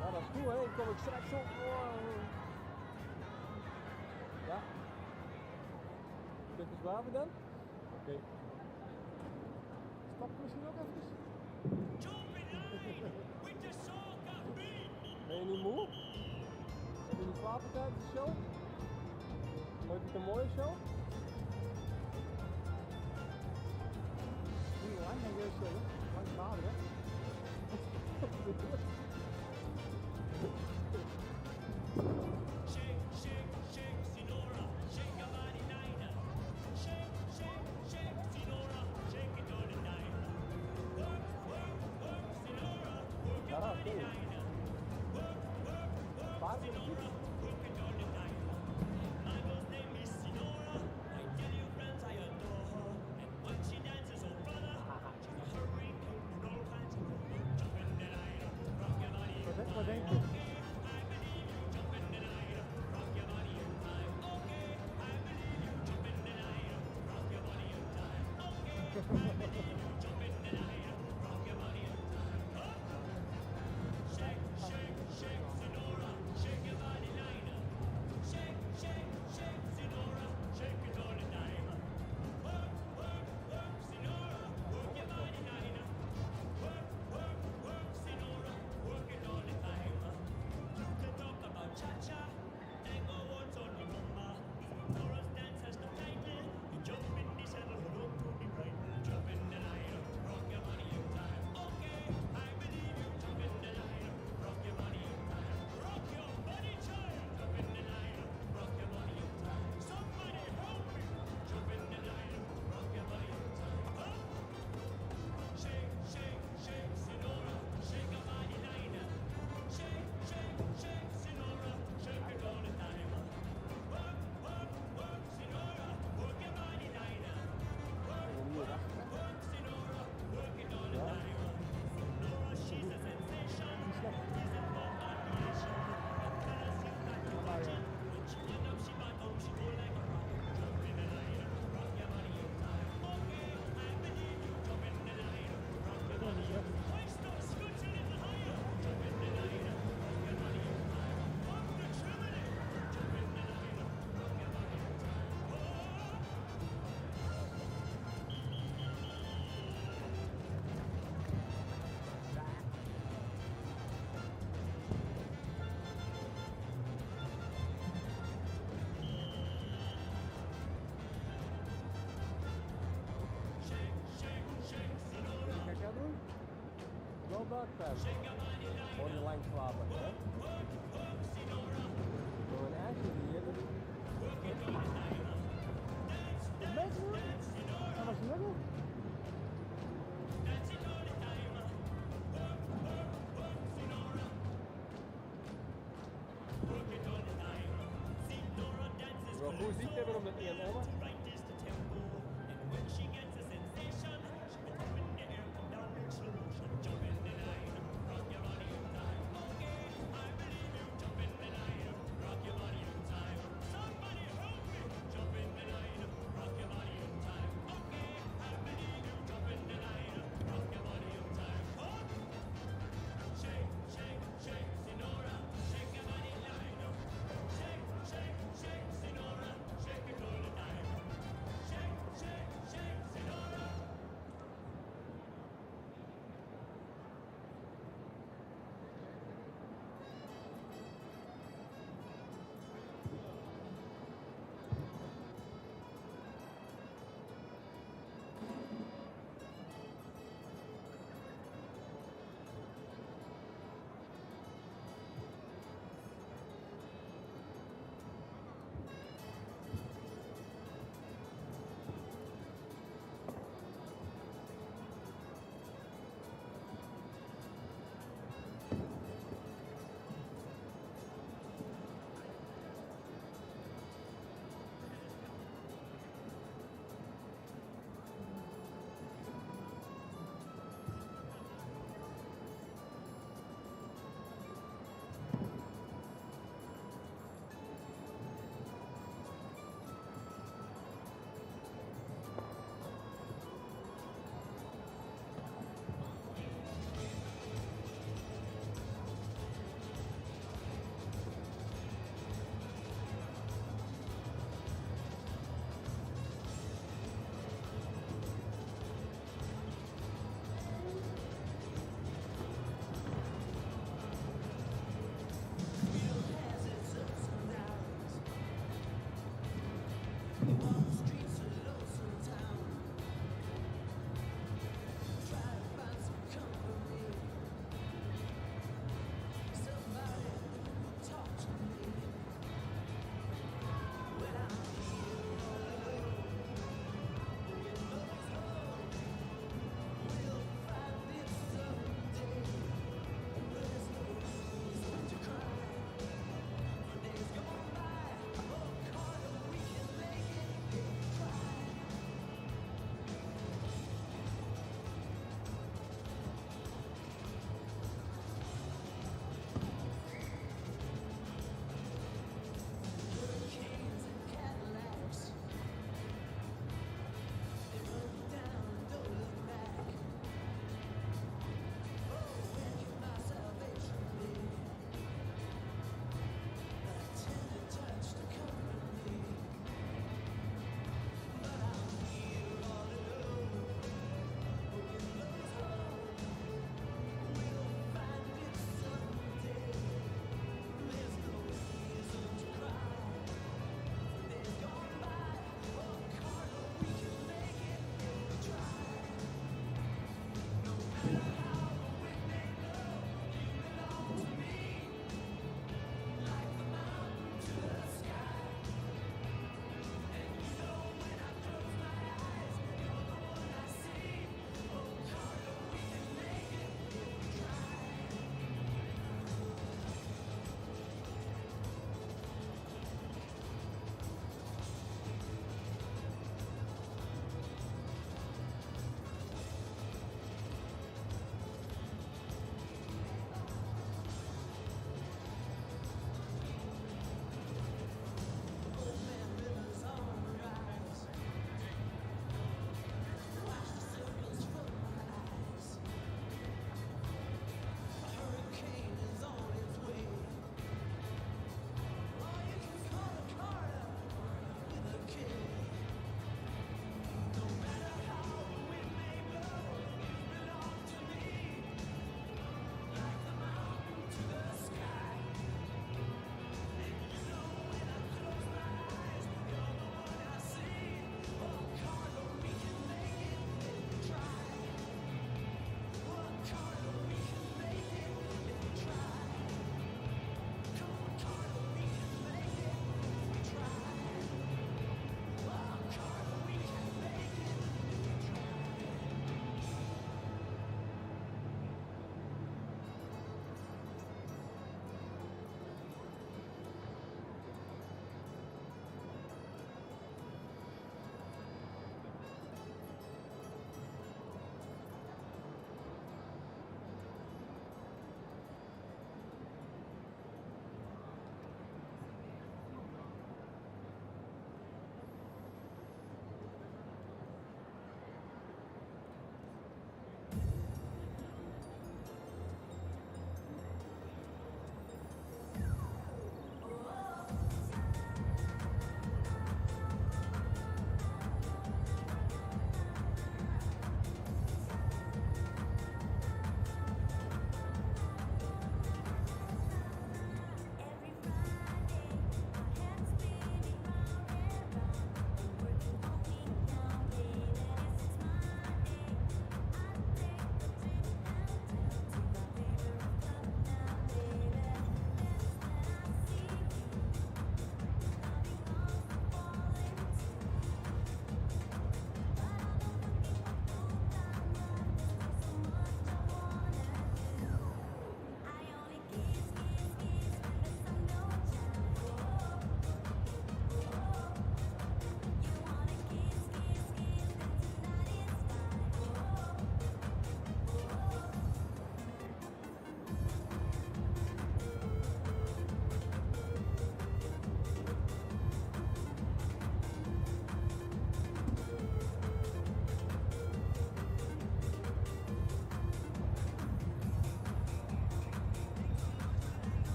Ja, dat is cool, hè? Dan kom ik straks op. Ja. Dit is waar we dan? Oké. Stap misschien ook even. Ben je niet moe? Heb je niet slapen tijdens de show? Vond je het een mooie show? Niet lang, denk ik, show. Lang vader, hè? Shake, shake, shake, Sinora, shake your body niner. Shake, shake, shake, Sinora, shake it all the night. Work, work, work, Sinora, work your body niner. Work, work, work, Sinora, work it all the night. My girl's name is Sinora. I tell you, friends, I adore her. And when she dances, oh brother, she's a hurricane and all kinds of good. Jump in the night, rock your body. Wat denk je? Wel buikpijn. Gewoon je lang slapen, hè? Door een ijsje hier. Een beetje hoor. Dat was lekker. Wel goed ziek hebben om het niet aan ommen.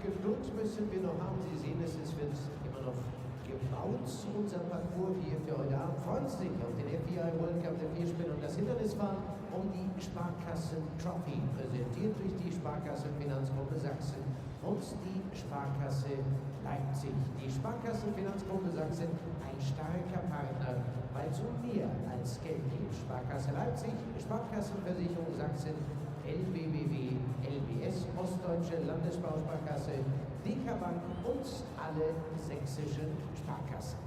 Geduld müssen wir noch haben. Sie sehen es, es wird immer noch gebaut, unser Parcours hier für heute Abend. Freuen Sie sich auf den FEI World Cup der Vierspin und das Hindernisfahren um die Sparkassen Trophy, präsentiert durch die Sparkassenfinanzgruppe Sachsen und die Sparkasse Leipzig. Die Sparkassenfinanzgruppe Sachsen, ein starker Partner, weil es um mehr als Geld geht. Sparkasse Leipzig, Sparkassenversicherung Sachsen, LBBW, LBS, Ostdeutsche Landesbausparkasse, DK Bank und alle sächsischen Sparkassen.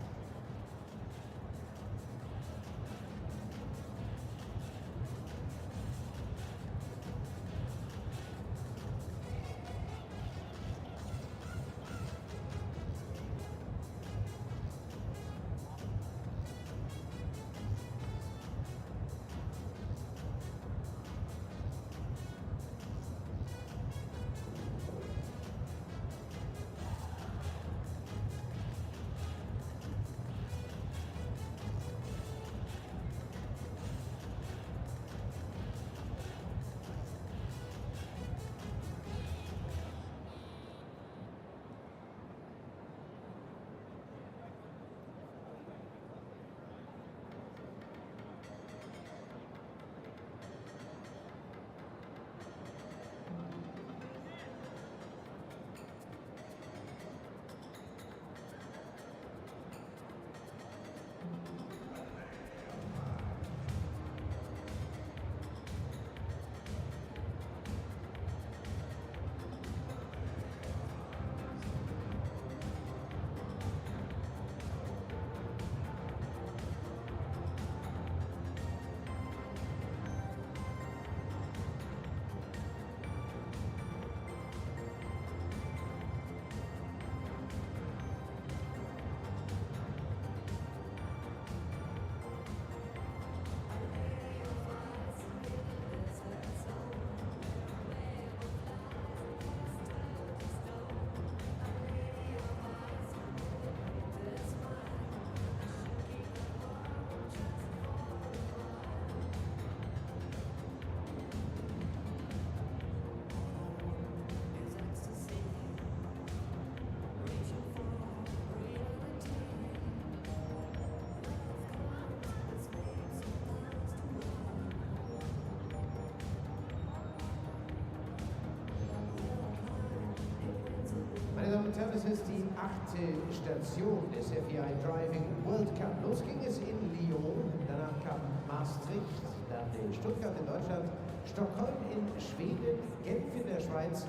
Meine Damen und Herren, es ist die 8. Station des FEI Driving World Cup. Los ging es in Lyon, danach kam Maastricht, dann Stuttgart in Deutschland, Stockholm in Schweden, Genf in der Schweiz,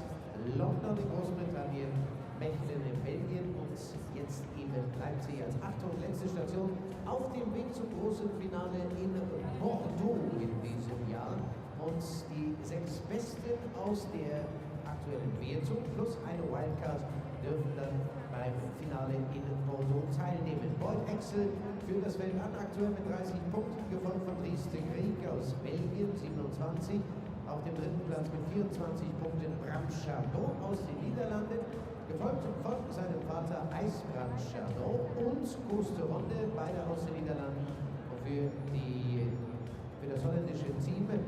London in Großbritannien, Mechelen in Belgien und jetzt eben Leipzig als 8. und letzte Station auf dem Weg zum großen Finale in Bordeaux in diesem Jahr. Und die 6 Besten aus der aktuellen Wertung plus eine Wildcard dürfen dann beim Finale in Bordeaux teilnehmen. Boyd Axel führt das Feld an, aktuell mit 30 Punkten, gefolgt von Dries de Griek aus Belgien, 27. Auf dem 3. Platz mit 24 Punkten Bram Chardon aus den Niederlanden, gefolgt von seinem Vater Eisbrand Chardon und Koste Ronde, beide aus den Niederlanden. Und für das holländische Team mit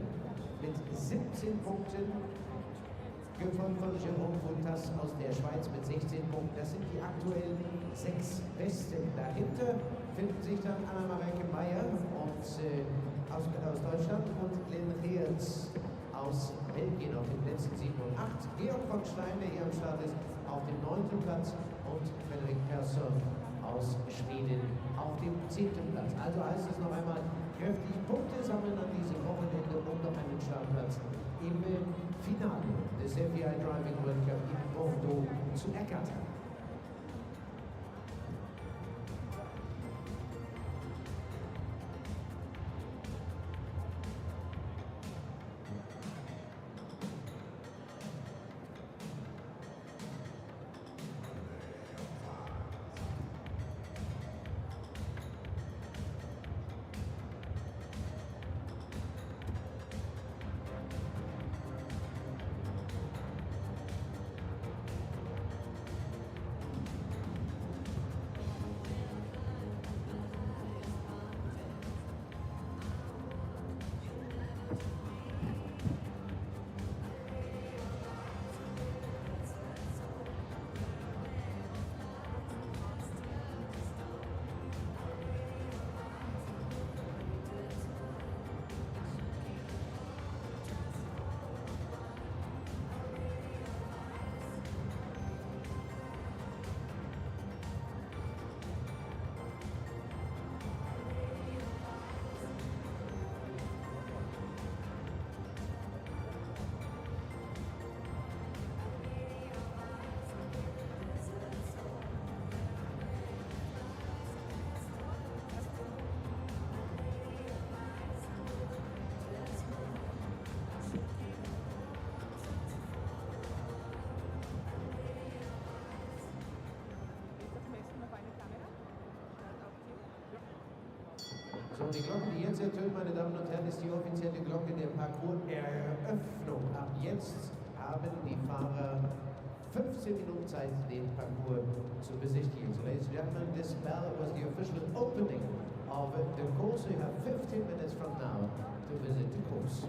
17 Punkten, gefolgt von Jérôme Fontas aus der Schweiz mit 16 Punkten. Das sind die aktuellen 6 Besten. Dahinter finden sich dann Anna-Mareike Meyer aus Deutschland und Glenn Reerts aus Belgien auf den Plätzen 7 und 8. Georg von Stein, der hier am Start ist, auf dem 9. Platz und Frederik Persson aus Schweden auf dem 10. Platz. Also heißt es noch einmal, kräftig Punkte sammeln an diesem Wochenende, um noch einen Startplatz im Finale des FEI Driving World Cup in Bordeaux zu ergattern. So, die Glocke, die jetzt ertönt, meine Damen und Herren, ist die offizielle Glocke der Parcours-Eröffnung. Ab jetzt haben die Fahrer 15 Minuten Zeit, den Parcours zu besichtigen. So, ladies and gentlemen, this bell was the official opening of the course. You have 15 minutes from now to visit the course.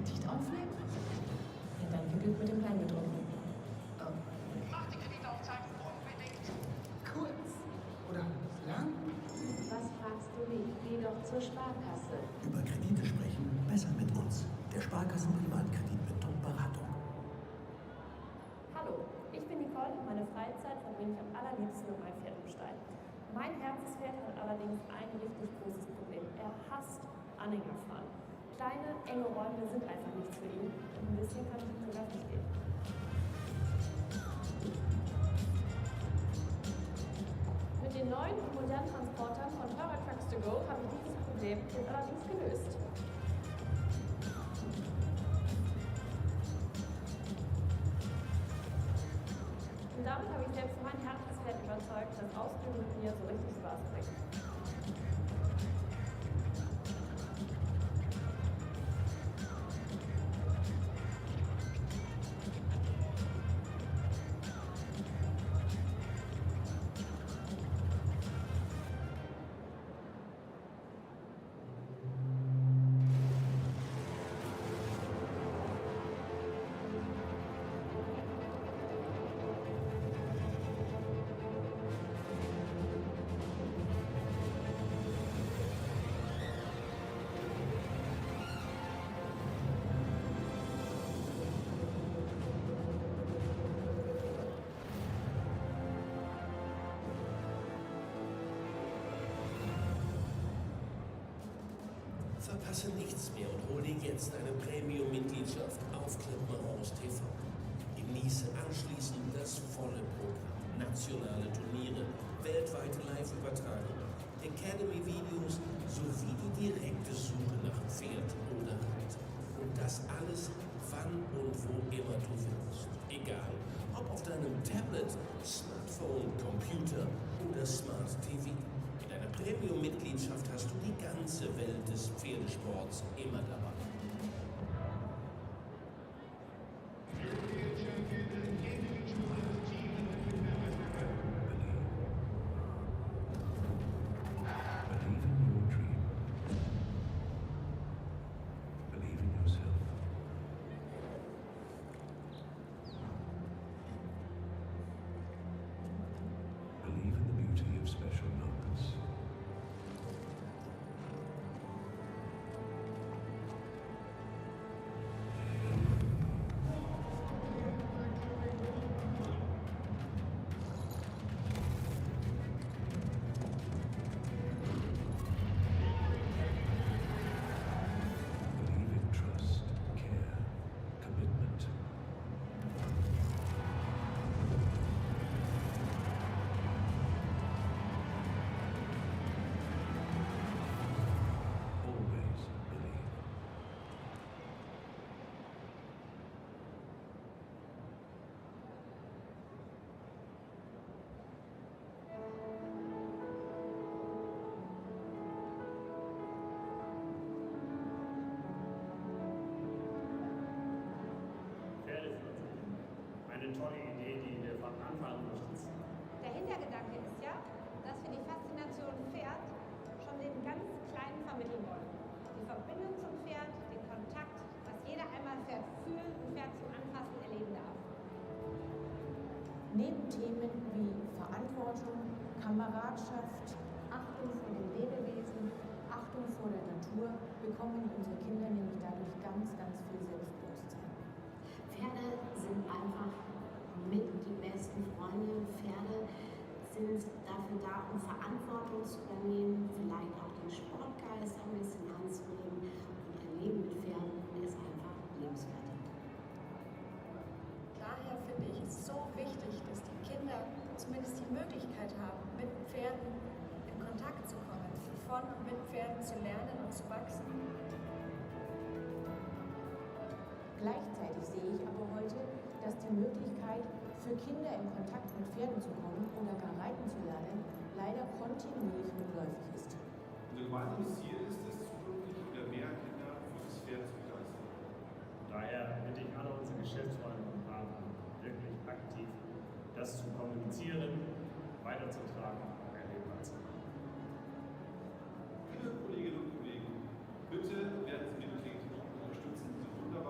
Kredit aufnehmen? Ja, dann viel Glück mit dem Kleingedruckten. Oh. Mach die Kreditaufzeichnung unbedingt Kurz oder lang? Was fragst du mich? Geh doch zur Sparkasse. Über Kredite sprechen, besser mit uns. Der Sparkassen-Privatkredit mit Top-Beratung. Hallo, ich bin Nicole und meine Freizeit verbringe ich am allerliebsten mit meinem Pferd im Stall. Mein Herzenspferd hat allerdings ein richtig großes Problem. Er hasst Anhängerfahren. Kleine, enge Räume sind einfach nichts für ihn und ein bisschen kann ich ihm sogar verstehen. Mit den neuen und modernen Transportern von Teurer Trucks to Go habe ich dieses Problem jetzt allerdings gelöst. Und damit habe ich selbst mein Herzenspferd überzeugt, dass Ausbildung mit mir so richtig Spaß bringt. Verpasse nichts mehr und hol dir jetzt eine Premium-Mitgliedschaft auf Klippenhaus TV. Genieße anschließend das volle Programm, nationale Turniere, weltweite Live-Übertragung, Academy-Videos sowie die direkte Suche nach Pferd oder Reiter. Und das alles wann und wo immer du willst. Egal, ob auf deinem Tablet, Smartphone, Computer oder Smart TV. Mit einer Premium-Mitgliedschaft hast du die ganze Welt des Pferdesports immer dabei. Eine tolle Idee, die wir von Anfang an unterstützen. Der Hintergedanke ist ja, dass wir die Faszination Pferd schon den ganz Kleinen vermitteln wollen. Die Verbindung zum Pferd, den Kontakt, dass jeder einmal Pferd fühlen und Pferd zum Anfassen erleben darf. Neben Themen wie Verantwortung, Kameradschaft, Achtung vor den Lebewesen, Achtung vor der Natur bekommen unsere Kinder nämlich dadurch ganz, ganz viel Selbstbewusstsein. Pferde sind einfach mit die besten Freunde. Pferde sind dafür da, um Verantwortung zu übernehmen, vielleicht auch den Sportgeist ein bisschen anzuregen. Und ein Leben mit Pferden ist einfach lebenswerter. Daher finde ich es so wichtig, dass die Kinder zumindest die Möglichkeit haben, mit Pferden in Kontakt zu kommen, von und mit Pferden zu lernen und zu wachsen. Gleichzeitig sehe ich aber heute, dass die Möglichkeit für Kinder in Kontakt mit Pferden zu kommen oder gar reiten zu lernen, leider kontinuierlich rückläufig ist. Unser gemeinsames Ziel ist es, zukünftig wieder mehr Kinder für das Pferd zu begeistern. Daher bitte ich alle unsere Geschäftsfreunde und Partner wirklich aktiv, das zu kommunizieren, weiterzutragen, erlebbar zu machen. Liebe Kolleginnen und Kollegen, bitte werden Sie Mitglied und unterstützen diese wunderbare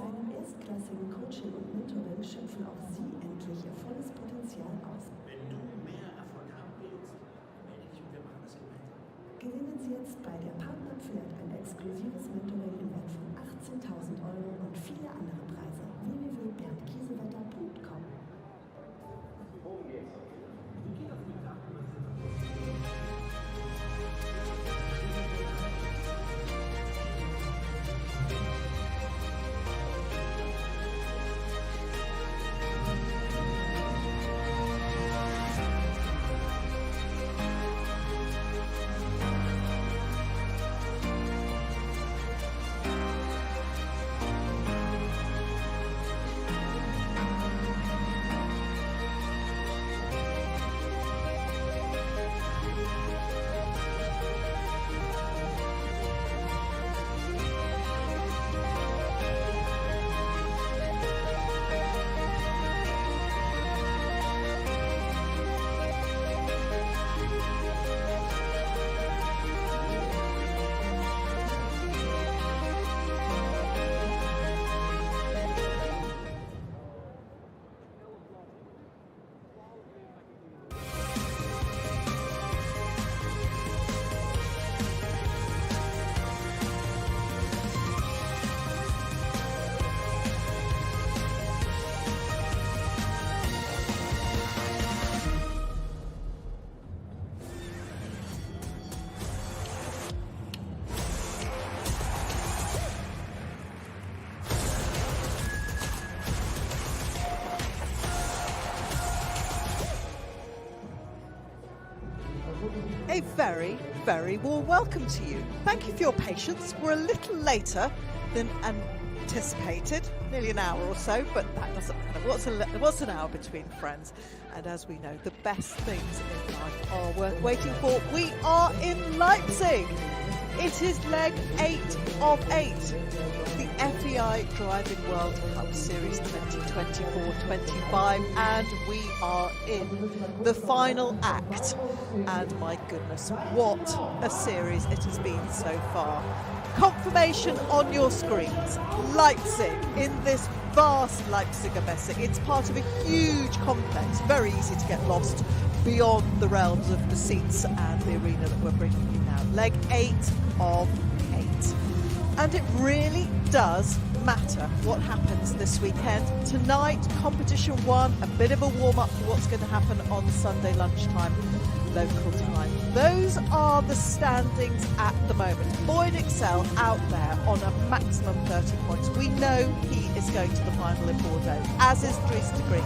seinem erstklassigen Coaching und Mentoring schöpfen auch Sie endlich Ihr volles Potenzial aus. Wenn du mehr Erfolg haben willst, melde dich und wir machen das gemeinsam. Gewinnen Sie jetzt bei der Partnerpferd ein exklusives Mentoring im Wert von 18.000 € und viele andere Preise. www.berndkiesewetter.com. A very, very warm welcome to you. Thank you for your patience. We're a little later than anticipated, nearly an hour or so, but that doesn't matter. What's an hour between friends? And as we know, the best things in life are worth waiting for. We are in Leipzig. It is leg 8 of 8, the FEI Driving World Cup Series 2024-25, and we are in the final act. And my goodness, what a series it has been so far. Confirmation on your screens. Leipzig in this vast Leipziger Messe. It's part of a huge complex, very easy to get lost beyond the realms of the seats and the arena that we're bringing you now. Leg 8 of 8. And it really does matter what happens this weekend. Tonight, competition 1, a bit of a warm-up for what's going to happen on Sunday lunchtime, local time. Those are the standings at the moment. Boyd Excel out there on a maximum 30 points. We know he is going to the final in Bordeaux, as is Dries de Green,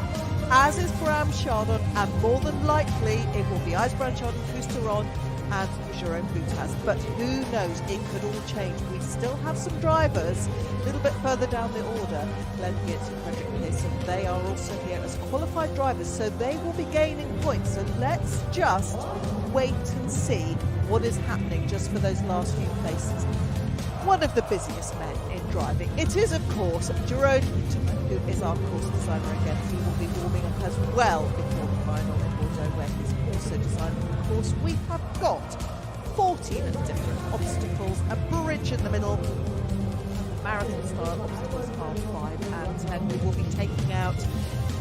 as is Bram Chardon, and more than likely it will be Bram Chardon, Cousteron and Jerome Boutas. But who knows, it could all change. We still have some drivers a little bit further down the order, Glenn Gietz and Frederick Pearson. They are also here as qualified drivers, so they will be gaining points. So let's just wait and see what is happening just for those last few places. One of the busiest men in driving. It is, of course, Jerome Boutas, who is our course designer again. He will be warming up as well before the final in Bordeaux, where he's also designing the course. We have got 14 different obstacles, a bridge in the middle, marathon style obstacles are 5 and 10. We will be taking out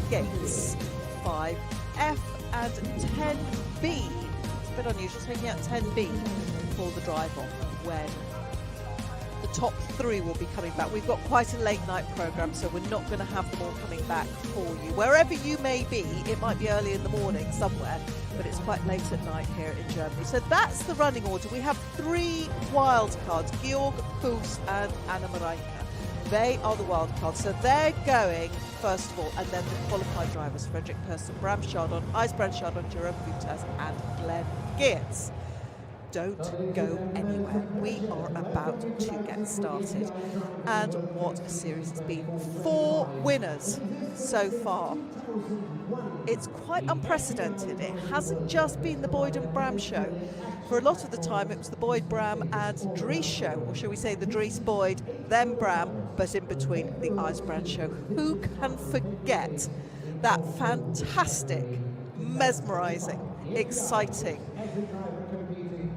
gates 5F and 10B. It's a bit unusual, taking out 10B for the drive off when the top 3 will be coming back. We've got quite a late night programme, so we're not going to have them all coming back for you. Wherever you may be, it might be early in the morning somewhere, but it's quite late at night here in Germany. So that's the running order. We have 3 wild cards, Georg, Koos and Anna Mareike. They are the wild cards. So they're going first of all, and then the qualified drivers, Frederick Pearson, Bram Chardon, Bram Chardon, Jerome Boutas and Glenn Gietz. Don't go anywhere. We are about to get started. And what a series it's been. 4 winners so far. It's quite unprecedented. It hasn't just been the Boyd and Bram show. For a lot of the time it was the Boyd, Bram and Dries show, or shall we say the Dries Boyd, then Bram, but in between the Bram show. Who can forget that fantastic, mesmerising, exciting,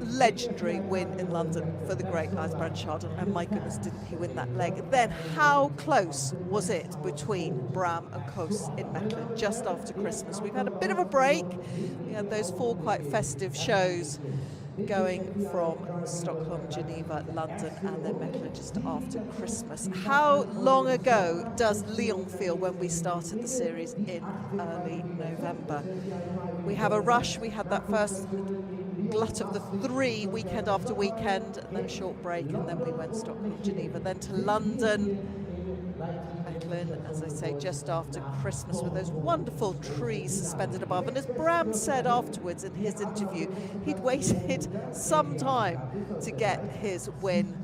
legendary win in London for the great Ijsbrand Chardon, and my goodness, didn't he win that leg. Then how close was it between Bram and Koos in Mechelen just after Christmas? We've had a bit of a break. We had those 4 quite festive shows going from Stockholm, Geneva, London, and then Mechelen just after Christmas. How long ago does Lyon feel when we started the series in early November? We have a rush. We had that first glut of the 3 weekend after weekend, and then a short break, and then we went Stockholm, Geneva, then to London. Mechelen, as I say, just after Christmas, with those wonderful trees suspended above. And as Bram said afterwards in his interview, he'd waited some time to get his win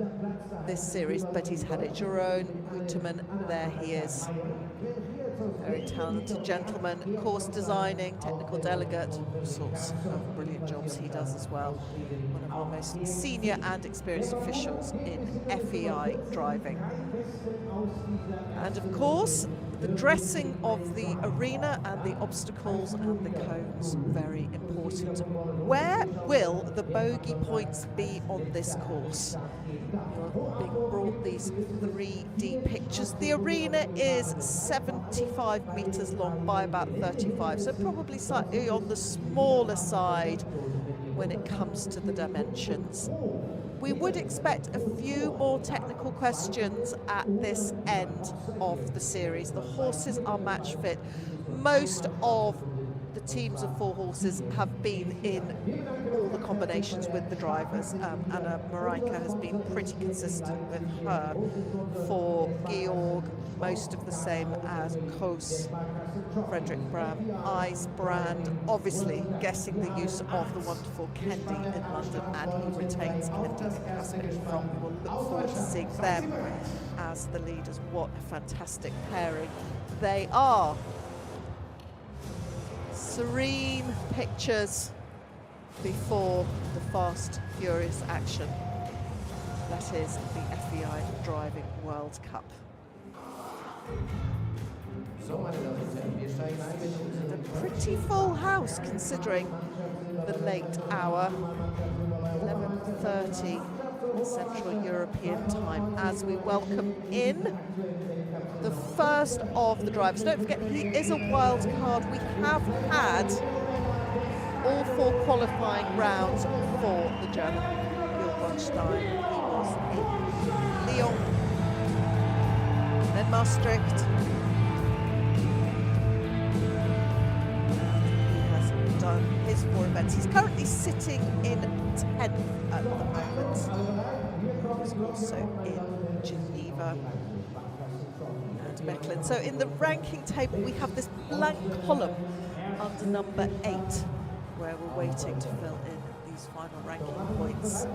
this series, but he's had it. Jeroen Uterman, there he is. Very talented gentleman, course designing, technical delegate, all sorts of brilliant jobs he does as well. One of our most senior and experienced officials in FEI driving. And of course, the dressing of the arena and the obstacles and the cones, very important. Where will the bogey points be on this course? You're being brought these 3D pictures. The arena is 75 metres long by about 35, so probably slightly on the smaller side when it comes to the dimensions. We would expect a few more technical questions at this end of the series. The horses are match fit. Most of the teams of 4 horses have been in all the combinations with the drivers. Anna Marijke has been pretty consistent with her. For Georg, most of the same as Koos, Frederick Bram, Ijsbrand, obviously guessing the use of the wonderful Kendi in London, and he retains Kendi and Kasper from. We'll look forward to seeing them as the leaders. What a fantastic pairing they are. Serene pictures before the fast, furious action. That is the FEI Driving World Cup. And a pretty full house considering the late hour, 11:30 Central European time, as we welcome in the first of the drivers. Don't forget, he is a wild card. We have had all 4 qualifying rounds for the German Björn. He was in Lyon, then Maastricht. He has done his 4 events. He's currently sitting in 10th at the moment. He's also in Geneva and Mechelen. So in the ranking table, we have this blank column under number 8, where we're waiting to fill in these final ranking points.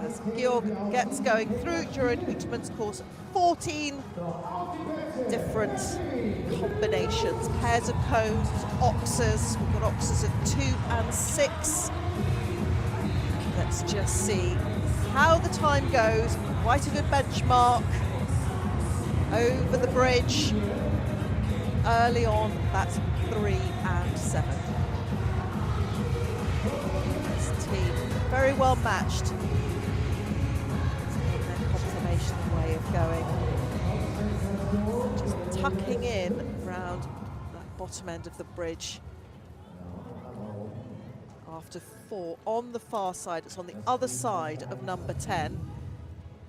As Georg gets going through Jeroen Uterman's course, 14 different combinations, pairs of cones, oxes. We've got oxes at 2 and 6. Let's just see how the time goes. Quite a good benchmark over the bridge early on. That's 3 and 7. This team very well matched in their conformation way of going. Just tucking in round that bottom end of the bridge. After 4 on the far side, it's on the other side of number 10.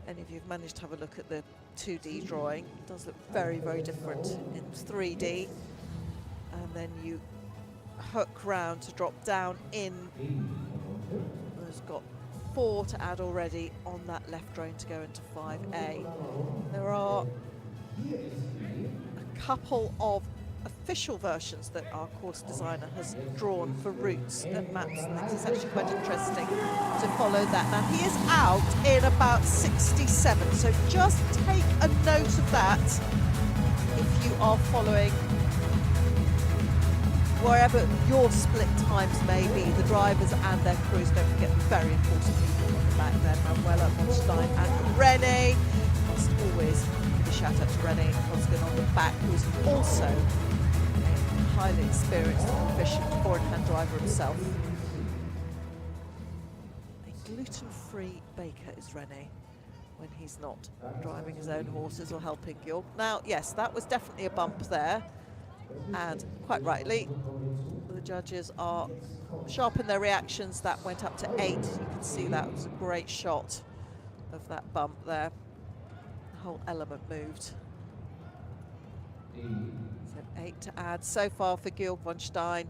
Any of you have managed to have a look at the 2D drawing, it does look very, very different in 3D. And then you hook round to drop down in. There's got 4 to add already on that left rein to go into 5A. There are a couple of official versions that our course designer has drawn for routes and maps, and it's actually quite interesting to follow that. Now he is out in about 67, so just take a note of that if you are following wherever your split times may be, the drivers and their crews. Don't forget the very important people on the back there, Manuela, Monstein and René. Must always give a shout out to René Hosgen on the back, who's also a highly experienced and efficient forehand driver himself. gluten-free baker is Rene when he's not driving his own horses or helping Georg. Now, yes, that was definitely a bump there, and quite rightly, the judges are sharp in their reactions. That went up to 8. You can see that was a great shot of that bump there. The whole element moved. So 8 to add so far for Georg von Stein.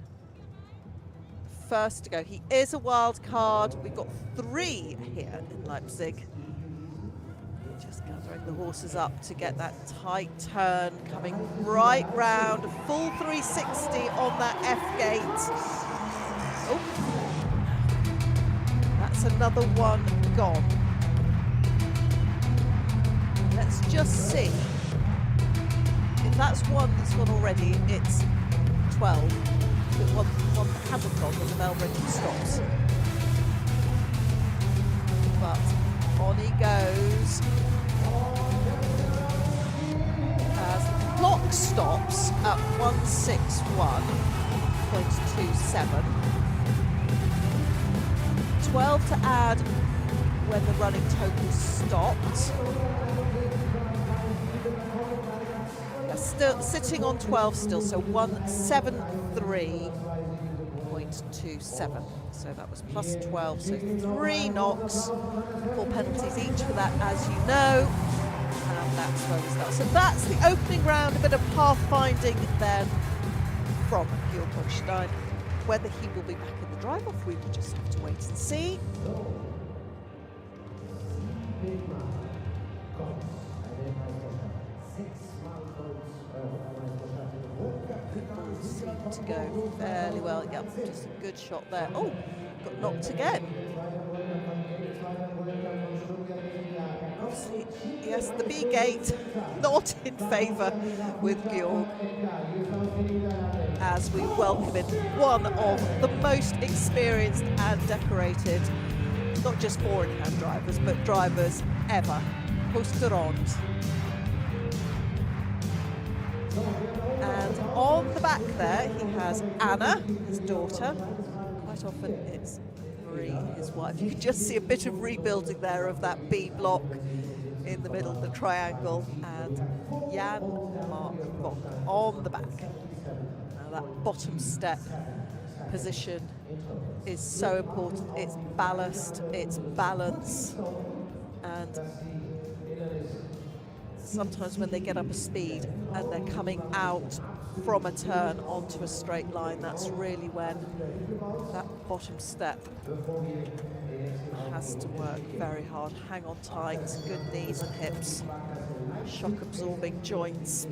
First to go. He is a wild card. We've got 3 here in Leipzig. Just gathering the horses up to get that tight turn, coming right round, a full 360 on that F gate. Oh, that's another one gone. Let's just see. If that's one that's gone already, it's 12. If it one that hasn't gone, then the bell ring stops. But on he goes. As the clock stops at 161.27. 12 to add when the running total stopped. Yeah, still sitting on 12 still, so 173.27. So that was plus 12, so 3 knocks, 4 penalties each for that, as you know. And that's where we start. So that's the opening round, a bit of pathfinding then from Georg von Stein. Whether he will be back in the drive-off, we will just have to wait and see. Seemed to go fairly well. Yep, just a good shot there. Oh, got knocked again. Obviously, yes, the B gate not in favour with Georg, as we welcome in one of the most experienced and decorated, not just four-in-hand drivers, but drivers ever, Posterond. And on the back there, he has Anna, his daughter. Quite often it's Marie, his wife. You can just see a bit of rebuilding there of that B block in the middle of the triangle. And Jan Mark Bock on the back. Now that bottom step position is so important. It's ballast, it's balance, and sometimes when they get up a speed and they're coming out from a turn onto a straight line, that's really when that bottom step has to work very hard. Hang on tight, good knees and hips, shock absorbing joints.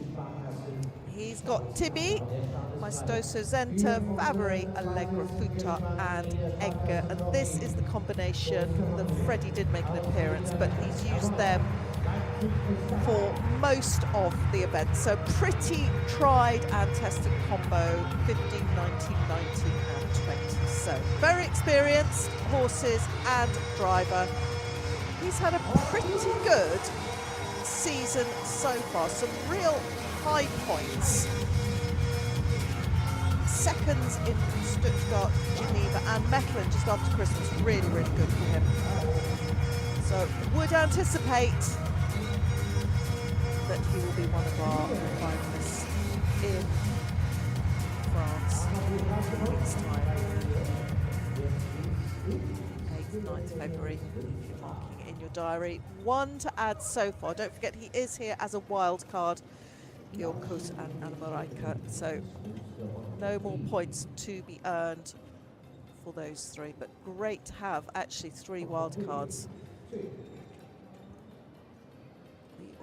He's got Tibi, Maestoso Zenta, Favori, Allegra Futa and Edgar, and this is the combination that Freddie did make an appearance, but he's used them for most of the event. So pretty tried and tested combo, 15, 19, 19 and 20. So very experienced horses and driver. He's had a pretty good season so far, some real high points. Seconds in Stuttgart, Geneva and Mechlin just after Christmas, really, really good for him. So would anticipate that he will be one of our finalists in France in a week's time. 8th, 9th February, if you're marking it in your diary. 1 to add so far. Don't forget he is here as a wild card, Georg Kuss and Anna Mareike. So no more points to be earned for those 3, but great to have actually 3 wild cards.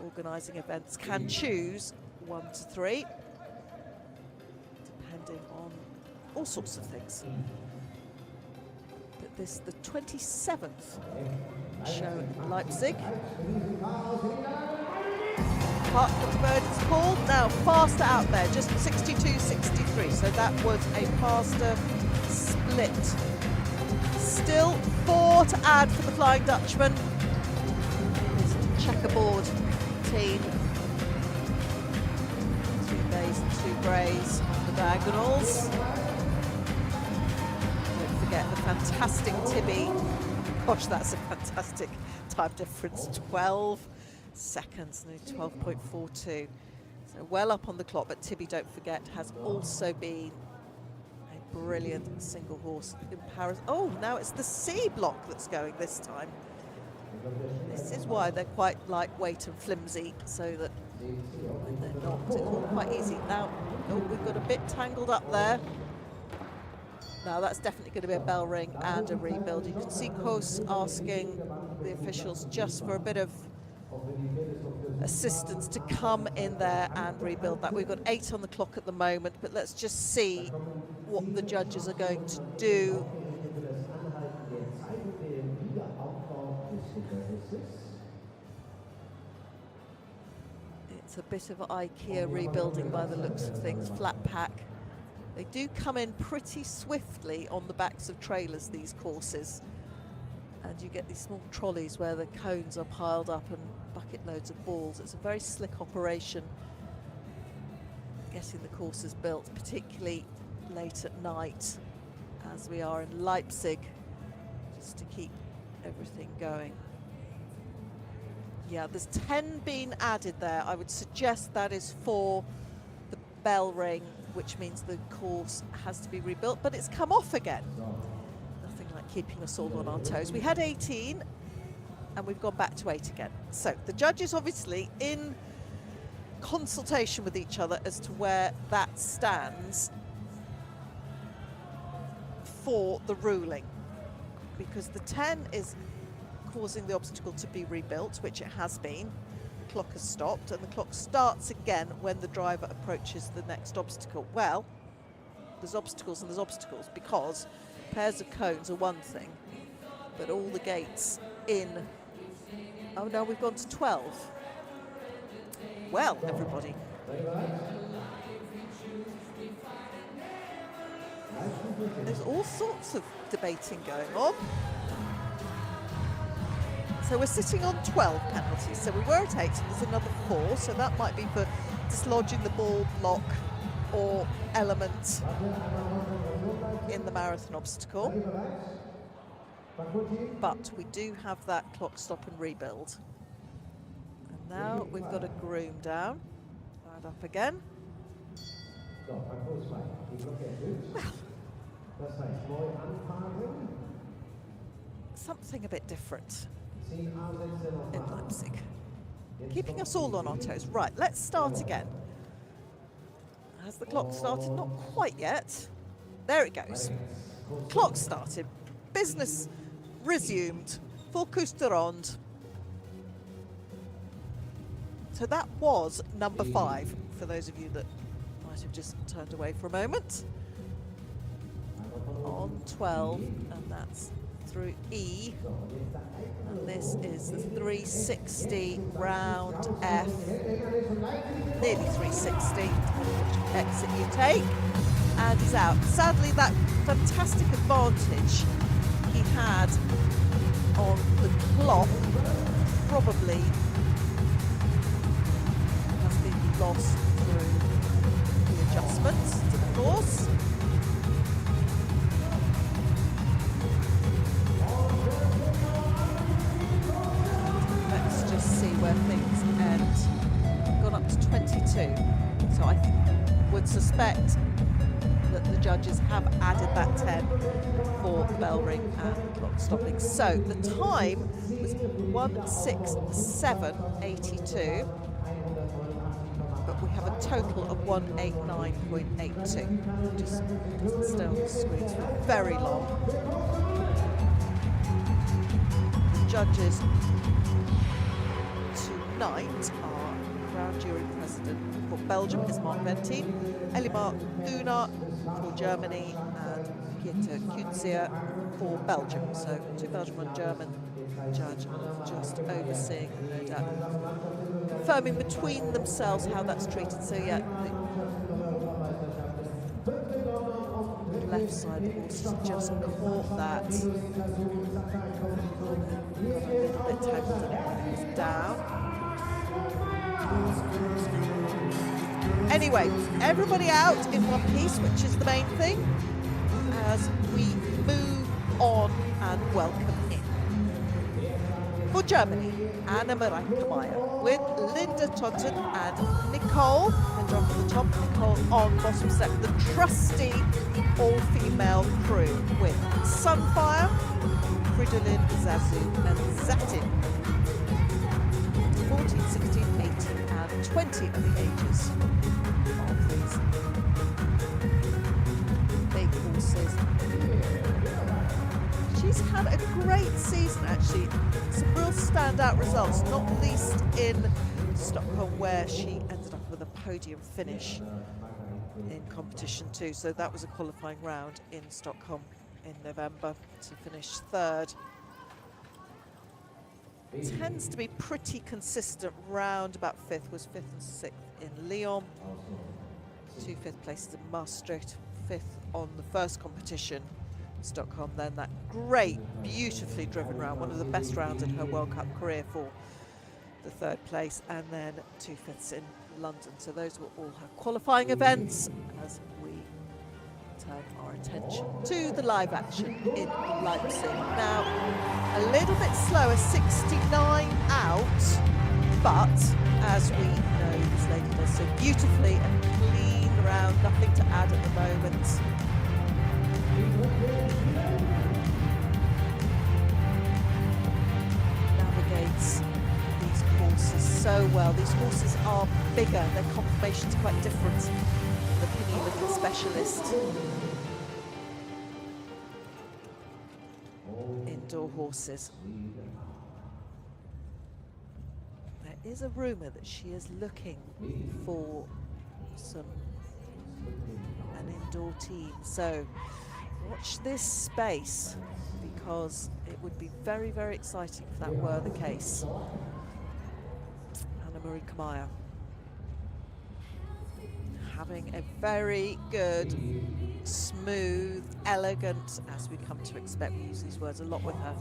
Organising events can choose 1 to 3, depending on all sorts of things. But this is the 27th show in Leipzig. Park the bird is called. Now faster out there, just 62.63. So that was a faster split. Still 4 to add for the Flying Dutchman. His checkerboard team. 3 bays and 2 greys on the diagonals. Don't forget the fantastic Tibi gosh, that's a fantastic time difference. 12 seconds, no, 12.42. So well up on the clock, but Tibby, don't forget, has also been a brilliant single horse in Paris. Oh, now it's the C block that's going this time. This is why they're quite lightweight and flimsy, so that when they're not, it's all quite easy. Now, oh, we've got a bit tangled up there. Now that's definitely going to be a bell ring and a rebuild. You can see Kos asking the officials just for a bit of assistance to come in there and rebuild that. We've got 8 on the clock at the moment, but let's just see what the judges are going to do. It's a bit of IKEA rebuilding by the looks of things, flat pack. They do come in pretty swiftly on the backs of trailers, these courses. And you get these small trolleys where the cones are piled up and bucket loads of balls. It's a very slick operation getting the courses built, particularly late at night, as we are in Leipzig, just to keep everything going. Yeah, there's 10 being added there. I would suggest that is for the bell ring, which means the course has to be rebuilt, but it's come off again. Nothing like keeping us all on our toes. We had 18 and we've gone back to 8 again. So the judges obviously in consultation with each other as to where that stands for the ruling, because the 10 is causing the obstacle to be rebuilt, which it has been. The clock has stopped, and the clock starts again when the driver approaches the next obstacle. Well, there's obstacles and there's obstacles, because pairs of cones are one thing, but all the gates in... Oh no, we've gone to 12. Well, everybody. There's all sorts of debating going on. So we're sitting on 12 penalties. So we were at 8, so there's another 4. So that might be for dislodging the ball block or element in the marathon obstacle. But we do have that clock stop and rebuild. And now we've got a groom down. Right up again. Well, something a bit different in Leipzig, keeping us all on our toes. Right, let's start again. Has the clock started? Not quite yet. There it goes. Clock started. Business resumed. Full Kuster Rond. So that was number 5, for those of you that might have just turned away for a moment. On 12, and that's through E, and this is the 360 round F, nearly 360, which exit you take, and he's out. Sadly, that fantastic advantage he had on the clock probably has been lost through the adjustments to the course. See where things end. Gone up to 22, so I would suspect that the judges have added that 10 for the bell ring and clock stopping. So the time was 1:67.82, but we have a total of 1:89.82. Just doesn't stay on the screens for very long. The judges tonight are Crown Jury President for Belgium is Mark Ventin, Elimar Duna for Germany, and Pieter Kunzier for Belgium. So 2 Belgian, 1 German judge, just overseeing, no doubt, confirming between themselves how that's treated. So yeah, the left side of the horse has just caught that. Got a little bit tangled in it when it was down. Anyway, everybody out in one piece, which is the main thing, as we move on and welcome in. For Germany, Annemarie Meyer with Linda Totten and Nicole. Linda off the top, Nicole on bottom step. The trusty all-female crew with Sunfire, Fridolin, Zazu and Zatin. 14, 16, 18 and 20 are the ages of these big horses. She's had a great season actually, some real standout results, not least in Stockholm where she ended up with a podium finish in competition too. So that was a qualifying round in Stockholm in November to finish third. Tends to be pretty consistent, round about fifth, was fifth and sixth in Lyon, 2 fifth places in Maastricht, fifth on the first competition, Stockholm, then that great, beautifully driven round, one of the best rounds in her World Cup career for the third place, and then 2 fifths in London. So those were all her qualifying events as we turn our attention to the live action in Leipzig. Now, a little bit slower, 69 out, but as we know, this lady does so beautifully and clean around, nothing to add at the moment. Navigates these horses so well. These horses are bigger, their conformation's quite different. The Pinny Little Specialist. Indoor horses. There is a rumour that she is looking for an indoor team, so watch this space because it would be very, very exciting if that were the case. Annemarie Meyer having a very good, smooth, elegant, as we come to expect, we use these words a lot with her.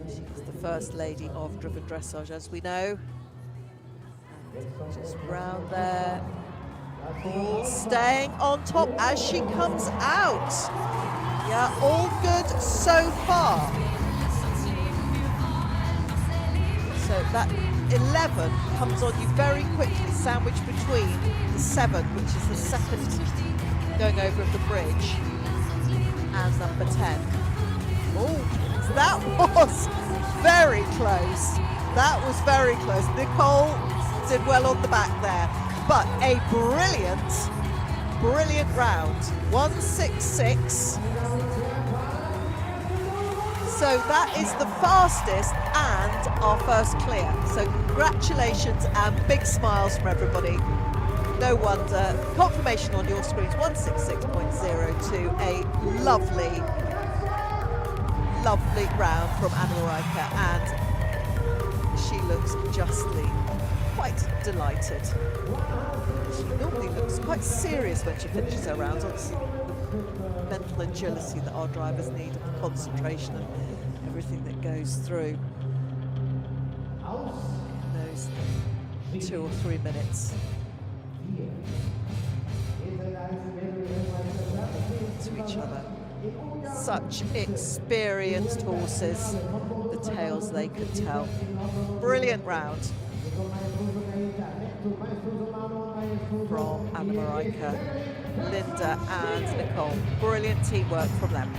She's the first lady of driven dressage, as we know. And just round there, all staying on top as she comes out. Yeah, all good so far. So that 11 comes on you very quickly, sandwiched between the 7, which is the second going over of the bridge, and number 10. Oh, that was very close. That was very close. Nicole did well on the back there, but a brilliant, brilliant round. 166. So that is the fastest and our first clear. So congratulations and big smiles from everybody. No wonder. Confirmation on your screens, 166.02. A lovely, lovely round from Annemarie, and she looks justly quite delighted. She normally looks quite serious when she finishes her rounds. Obviously, the mental agility that our drivers need, and the concentration and everything that goes through those 2 or 3 minutes. To each other. Such experienced horses, the tales they could tell. Brilliant round from Annemarie, Linda and Nicole. Brilliant teamwork from them.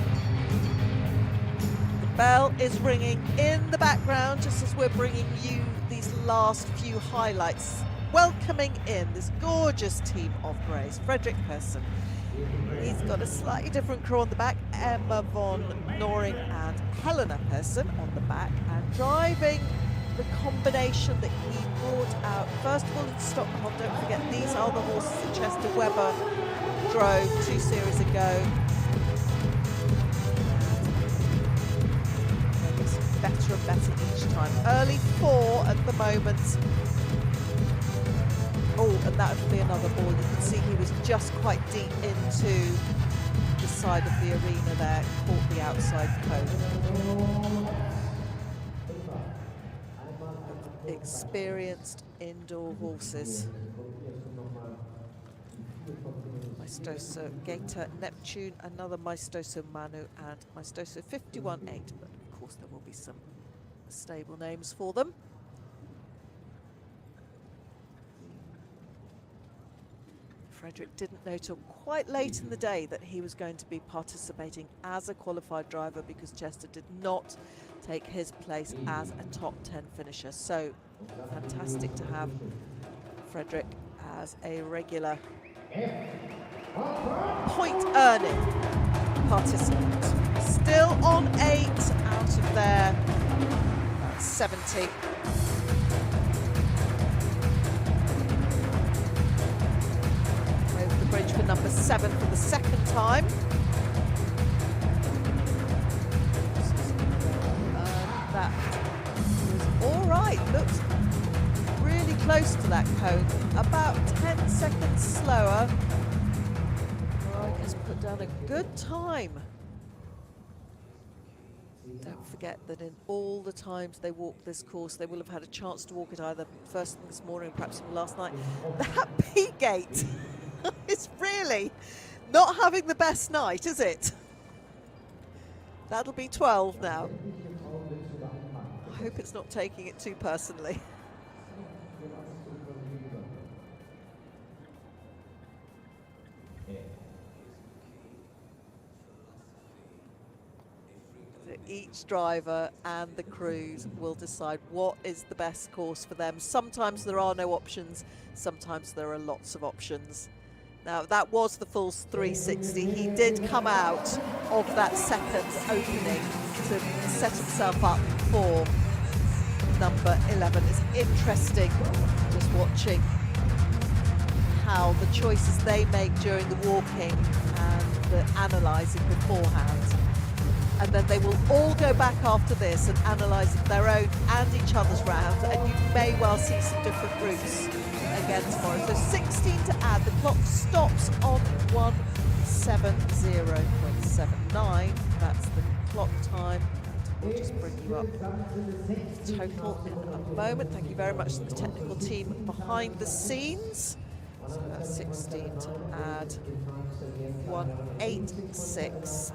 The bell is ringing in the background just as we're bringing you these last few highlights. Welcoming in this gorgeous team of greys. Frederick Persson. He's got a slightly different crew on the back. Emma von Noring and Helena Persson on the back, and driving the combination that he brought out first of all in Stockholm. Don't forget, these are the horses that Chester Webber drove 2 series ago. They're getting better and better each time. Early 4 at the moment. Oh, and that would be another ball. You can see he was just quite deep into the side of the arena there, caught the outside cone. Experienced indoor horses. Maestoso Gator Neptune, another Maestoso Manu, and Maestoso 51.8. But of course there will be some stable names for them. Frederick didn't know till quite late in the day that he was going to be participating as a qualified driver because Chester did not take his place as a top 10 finisher. So fantastic to have Frederick as a regular point earning participant. Still on 8 out of their 70. Over the bridge for number 7 for the second time. That was all right. Looked really close to that cone. About 10 seconds slower. Has put down a good time. Don't forget that in all the times they walked this course, they will have had a chance to walk it either first thing this morning or perhaps even last night. That P-gate is really not having the best night, is it? That'll be 12 now. I hope it's not taking it too personally. Each driver and the crews will decide what is the best course for them. Sometimes there are no options, sometimes there are lots of options. Now that was the full 360. He did come out of that second opening to set himself up for number 11. It's interesting just watching how the choices they make during the walking and the analysing beforehand. And then they will all go back after this and analyse their own and each other's round, and you may well see some different routes again tomorrow. So 16 to add. The clock stops on 1:70.79. That's the clock time. We'll just bring you up total in a moment. Thank you very much to the technical team behind the scenes. So that's 16 to add 186.79.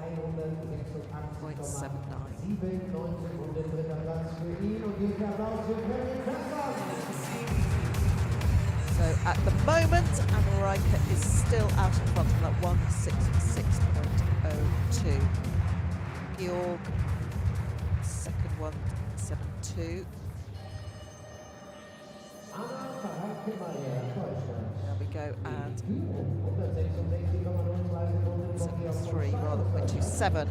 So at the moment, America is still out in front of that 166.02. Georg, second 172. There we go, and 73 rather than 27.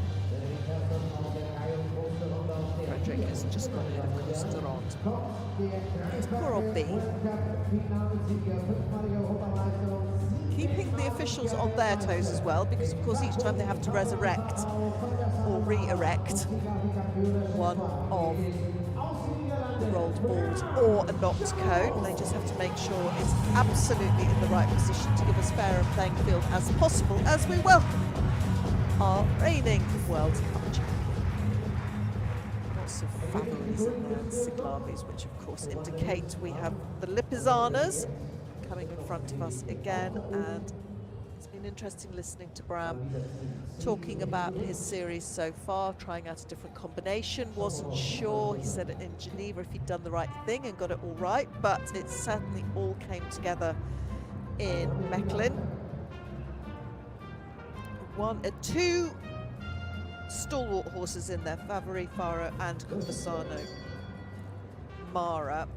Frederick has just gone ahead of Costerond. It's poor old B. Keeping the officials on their toes as well, because of course each time they have to resurrect or re-erect one of the rolled balls or a knocked cone. They just have to make sure it's absolutely in the right position to give us fairer playing field as possible as we welcome our reigning World Cup champion. Lots of Favoris in there and Siglavis, which of course indicate we have the Lipizzaners coming in front of us again. And it's been interesting listening to Bram talking about his series so far, trying out a different combination. Wasn't sure, he said it in Geneva, if he'd done the right thing and got it all right, but it certainly all came together in Mechlin. Two stalwart horses in there, Favori, Faro and Conversano Mara.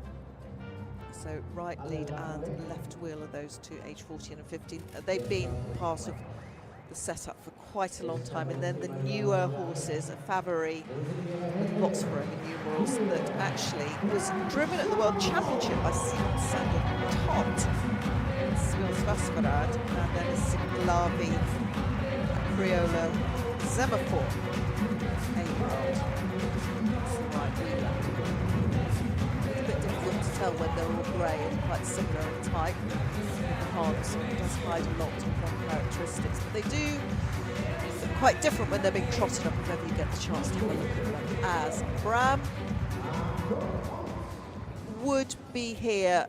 So right lead and left wheel are those two, age 14 and 15. They've been part of the setup for quite a long time. And then the newer horses, Favori, with lots of Roman numerals, that actually was driven at the World Championship by Sander Todt, Svasvarad, and then a Siglavi, Criolla Semaphore, 8-year-old. That's the right leader. It's a bit difficult to tell when they're all grey and quite similar in type. The harness does hide a lot of their characteristics, but they do look quite different when they're being trotted up if ever you get the chance to have a look at them. As Bram would be here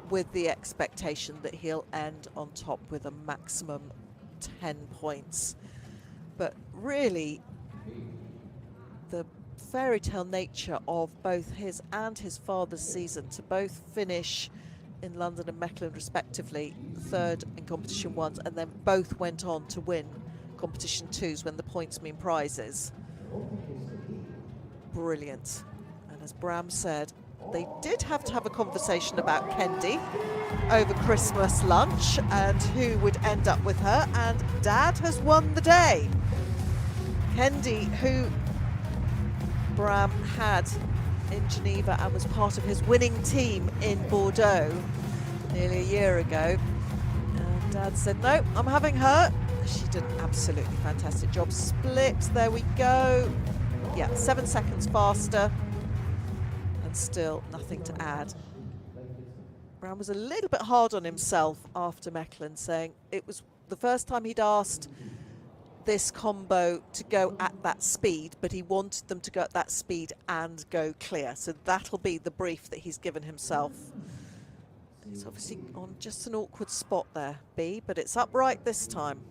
with the expectation that he'll end on top with a maximum 10 points. But really, the fairy tale nature of both his and his father's season to both finish in London and Mechlin respectively, third in competition ones, and then both went on to win competition twos when the points mean prizes. Brilliant. And as Bram said, they did have to have a conversation about Kendi over Christmas lunch and who would end up with her, and Dad has won the day. Kendi, who Bram had in Geneva and was part of his winning team in Bordeaux nearly a year ago. And Dad said, no, I'm having her. She did an absolutely fantastic job. Split, there we go. Yeah, 7 seconds faster. And still nothing to add. Bram was a little bit hard on himself after Mechlin, saying it was the first time he'd asked this combo to go at that speed, but he wanted them to go at that speed and go clear. So that'll be the brief that he's given himself. It's obviously on just an awkward spot there, B, but it's upright this time.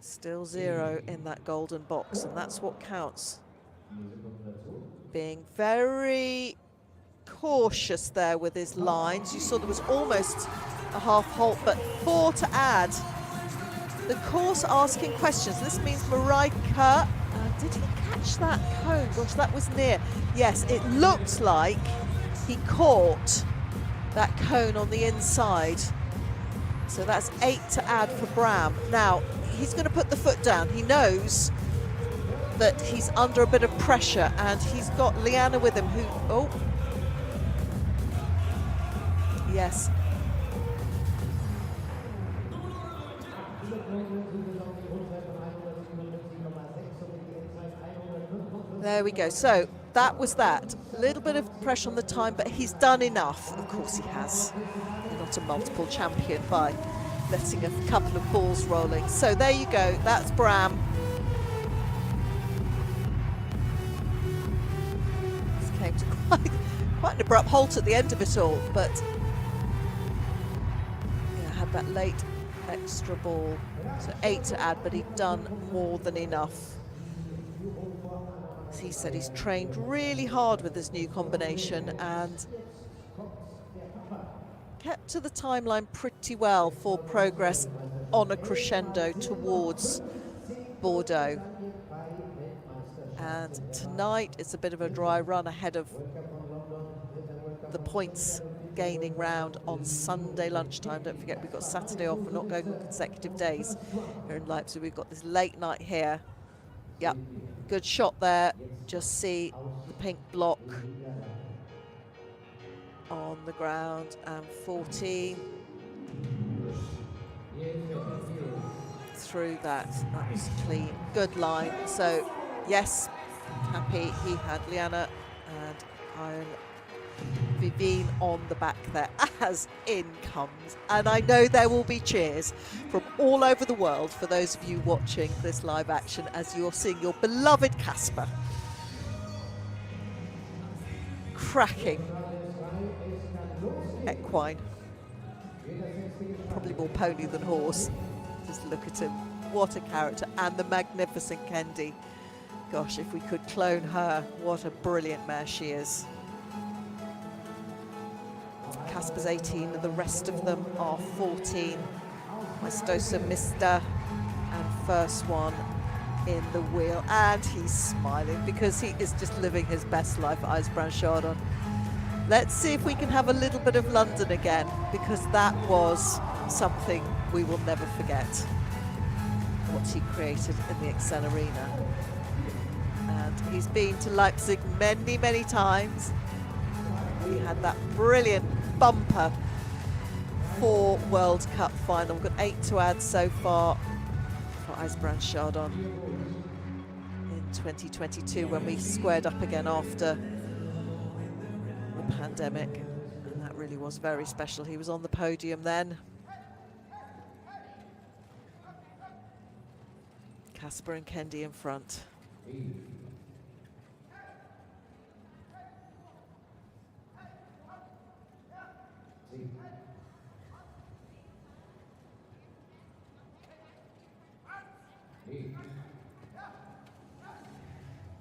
Still 0 in that golden box, and that's what counts. Being very cautious there with his lines. You saw there was almost a half halt, but 4 to add. The course asking questions. This means Marika, did he catch that cone? Gosh, that was near. Yes, it looked like he caught that cone on the inside. So that's 8 to add for Bram. Now, he's going to put the foot down. He knows that he's under a bit of pressure, and he's got Liana with him who, oh. Yes. There we go. So that was that. A little bit of pressure on the time, but he's done enough. Of course he has. You're not a multiple champion by letting a couple of balls rolling. So there you go. That's Bram. This came to quite an abrupt halt at the end of it all, but yeah, had that late extra ball. So 8 to add, but he'd done more than enough. As he said, he's trained really hard with this new combination and kept to the timeline pretty well for progress on a crescendo towards Bordeaux. And tonight it's a bit of a dry run ahead of the points gaining round on Sunday lunchtime. Don't forget, we've got Saturday off. We're not going on consecutive days here in Leipzig. We've got this late night here. Yep, good shot there. Just see the pink block on the ground, and 14 through that. That was clean, good line. So yes, happy he had Liana and Iron Vivine on the back there as in comes. And I know there will be cheers from all over the world for those of you watching this live action as you're seeing your beloved Casper cracking equine. Probably more pony than horse. Just look at him. What a character. And the magnificent Kendi. Gosh, if we could clone her, what a brilliant mare she is. Casper's 18 and the rest of them are 14. Maestosa, Mister, and first one in the wheel. And he's smiling because he is just living his best life at IJsbrand Chardon. Let's see if we can have a little bit of London again, because that was something we will never forget. What he created in the Excel Arena. And he's been to Leipzig many, many times. He had that brilliant bumper for World Cup final. We've got 8 to add so far for IJsbrand Chardon in 2022 when we squared up again after the pandemic, and that really was very special. He was on the podium then. Casper and Kendi in front.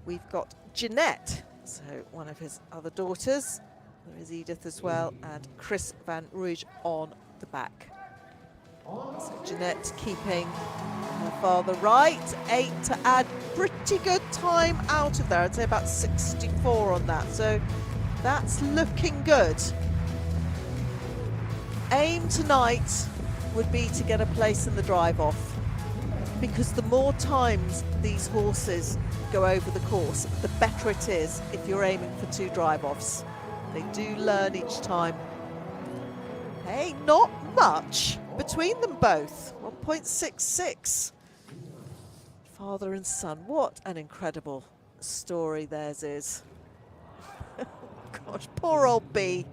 we've got Jeanette, so one of his other daughters. There is Edith as well, and Chris Van Rouge on the back. So Jeanette keeping her father right. 8 to add. Pretty good time out of there. I'd say about 64 on that. So that's looking good. Aim tonight would be to get a place in the drive-off, because the more times these horses go over the course, the better it is if you're aiming for 2 drive-offs. They do learn each time. Hey, not much between them both. 1.66. Father and son. What an incredible story theirs is. Gosh, poor old B.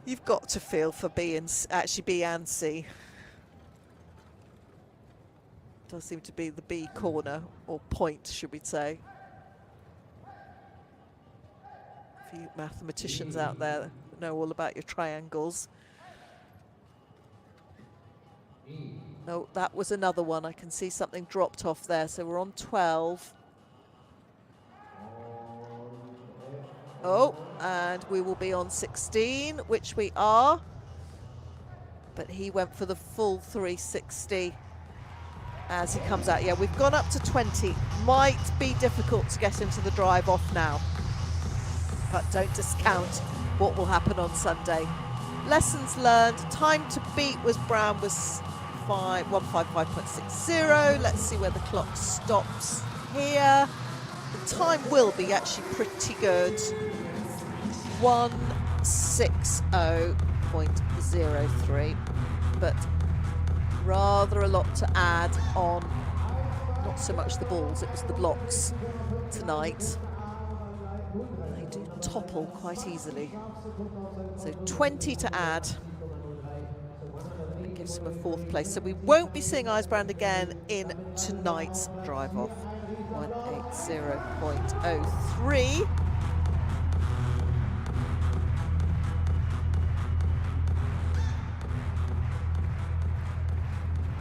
You've got to feel for B and C. Does seem to be the B corner, or point, should we say. A few mathematicians out there that know all about your triangles. No, that was another one. I can see something dropped off there. So we're on 12. Oh, and we will be on 16, which we are. But he went for the full 360 as he comes out. Yeah, we've gone up to 20. Might be difficult to get into the drive off now, but don't discount what will happen on Sunday. Lessons learned. Time to beat was Brown was 155.60. Let's see where the clock stops here. The time will be actually pretty good. 160.03, but rather a lot to add on. Not so much the balls, it was the blocks tonight. They do topple quite easily. So 20 to add. That gives him a 4th place. So we won't be seeing Eisbrand again in tonight's drive-off. 180.03.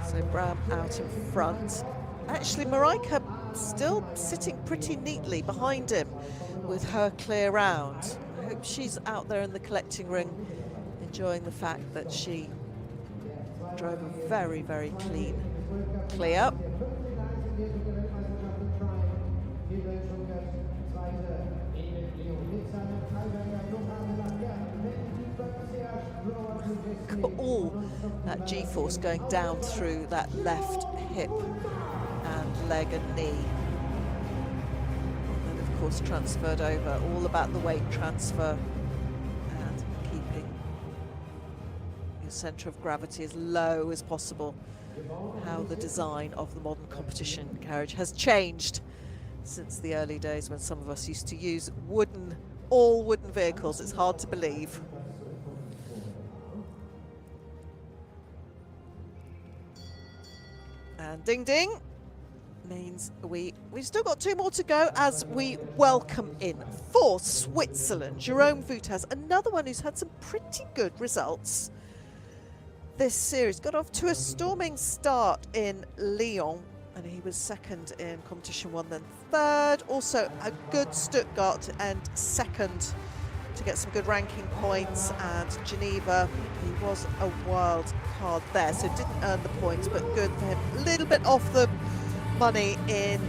So Brown out in front. Actually, Mareike still sitting pretty neatly behind him with her clear round. I hope she's out there in the collecting ring enjoying the fact that she drove a very, very clean clear. All that G-force going down through that left hip and leg and knee. And of course transferred over, all about the weight transfer and keeping your centre of gravity as low as possible. How the design of the modern competition carriage has changed since the early days when some of us used to use all wooden vehicles. It's hard to believe. And ding ding means we've still got 2 more to go as we welcome in for Switzerland Jerome Woutaz, another one who's had some pretty good results this series. Got off to a storming start in Lyon, and he was 2nd in competition 1, then 3rd. Also a good Stuttgart and 2nd to get some good ranking points, and Geneva, he was a wild card there, so didn't earn the points, but good for him. A little bit off the money in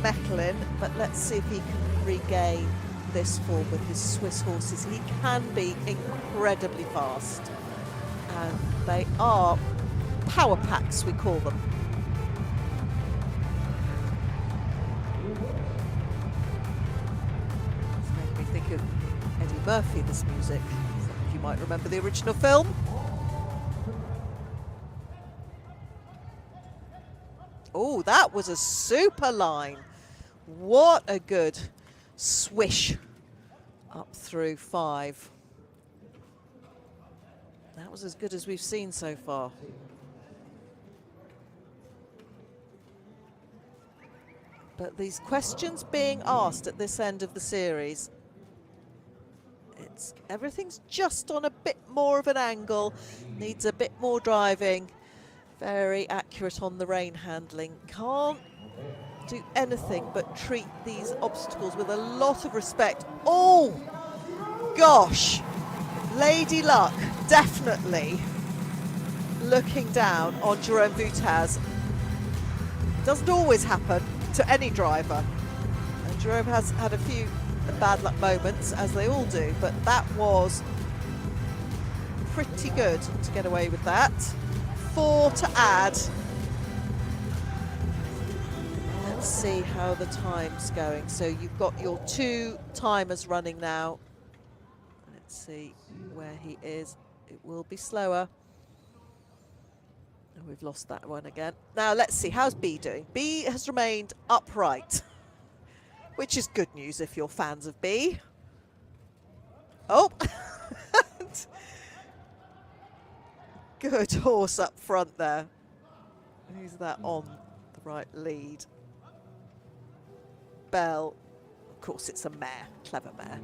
Mechelen, but let's see if he can regain this form with his Swiss horses. He can be incredibly fast, and they are power packs, we call them. It's making me think of Eddie Murphy, this music. You might remember the original film. Oh, that was a super line. What a good swish up through 5. That was as good as we've seen so far. But these questions being asked at this end of the series, everything's just on a bit more of an angle, needs a bit more driving, very accurate on the rein handling. Can't do anything but treat these obstacles with a lot of respect. Oh, gosh. Lady Luck, definitely looking down on Jerome Boutaz. It doesn't always happen to any driver. And Jerome has had a few bad luck moments, as they all do, but that was pretty good to get away with that. 4 to add. Let's see how the time's going. So you've got your 2 timers running now. Let's see where he is. It will be slower. And we've lost that one again. Now let's see, how's B doing? B has remained upright, which is good news if you're fans of B. Oh, good horse up front there. Who's that on the right lead? Bell. Of course, it's a mare, clever mare.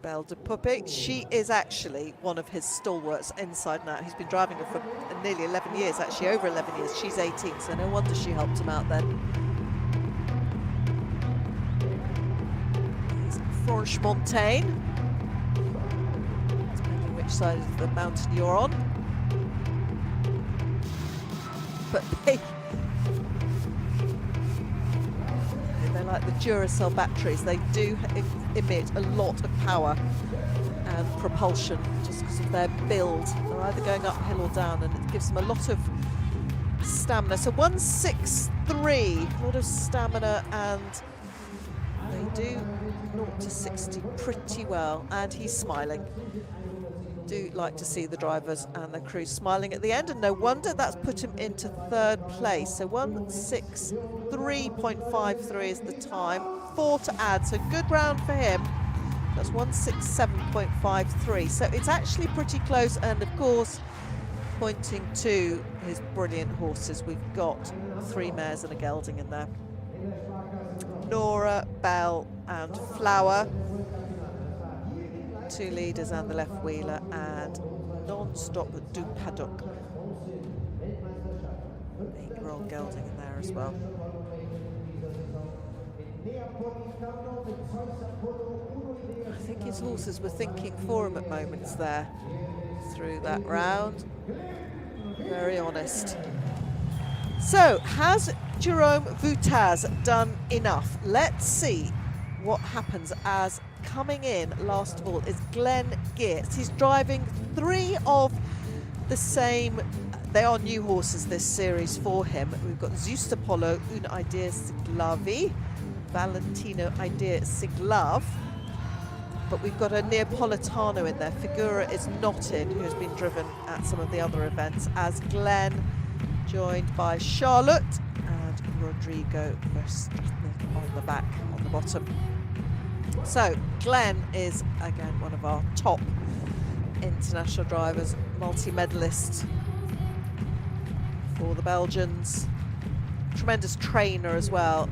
Belle de Puppy. She is actually one of his stalwarts inside and out. He's been driving her for nearly 11 years, actually over 11 years. She's 18, so no wonder she helped him out then. Here's Franche-Montagne. Depending which side of the mountain you're on. But they're like the Duracell batteries. They do emit a lot of power and propulsion just because of their build. They're either going uphill or down, and it gives them a lot of stamina. So 163, a lot of stamina, and they do 0 to 60 pretty well. And he's smiling. Do like to see the drivers and the crew smiling at the end, and no wonder that's put him into 3rd place. So 163.53 is the time, 4 to add, so good round for him. That's 167.53, so it's actually pretty close. And of course, pointing to his brilliant horses, we've got 3 mares and a gelding in there. Nora, Bell and Flower, 2 leaders and the left wheeler, and non-stop du paddock. 8-year-old gelding in there as well. I think his horses were thinking for him at moments there through that round. Very honest. So, has Jerome Boutaz done enough? Let's see what happens, as coming in last of all is Glenn Geertz. He's driving 3 of the same, they are new horses this series for him. We've got Zeus Apollo, Una Idea Siglavi, Valentino Idea Siglav, but we've got a Neapolitano in there. Figura is not in, who has been driven at some of the other events, as Glenn, joined by Charlotte and Rodrigo Verstraeten on the back, on the bottom. So Glenn is again one of our top international drivers, multi-medalist for the Belgians, tremendous trainer as well.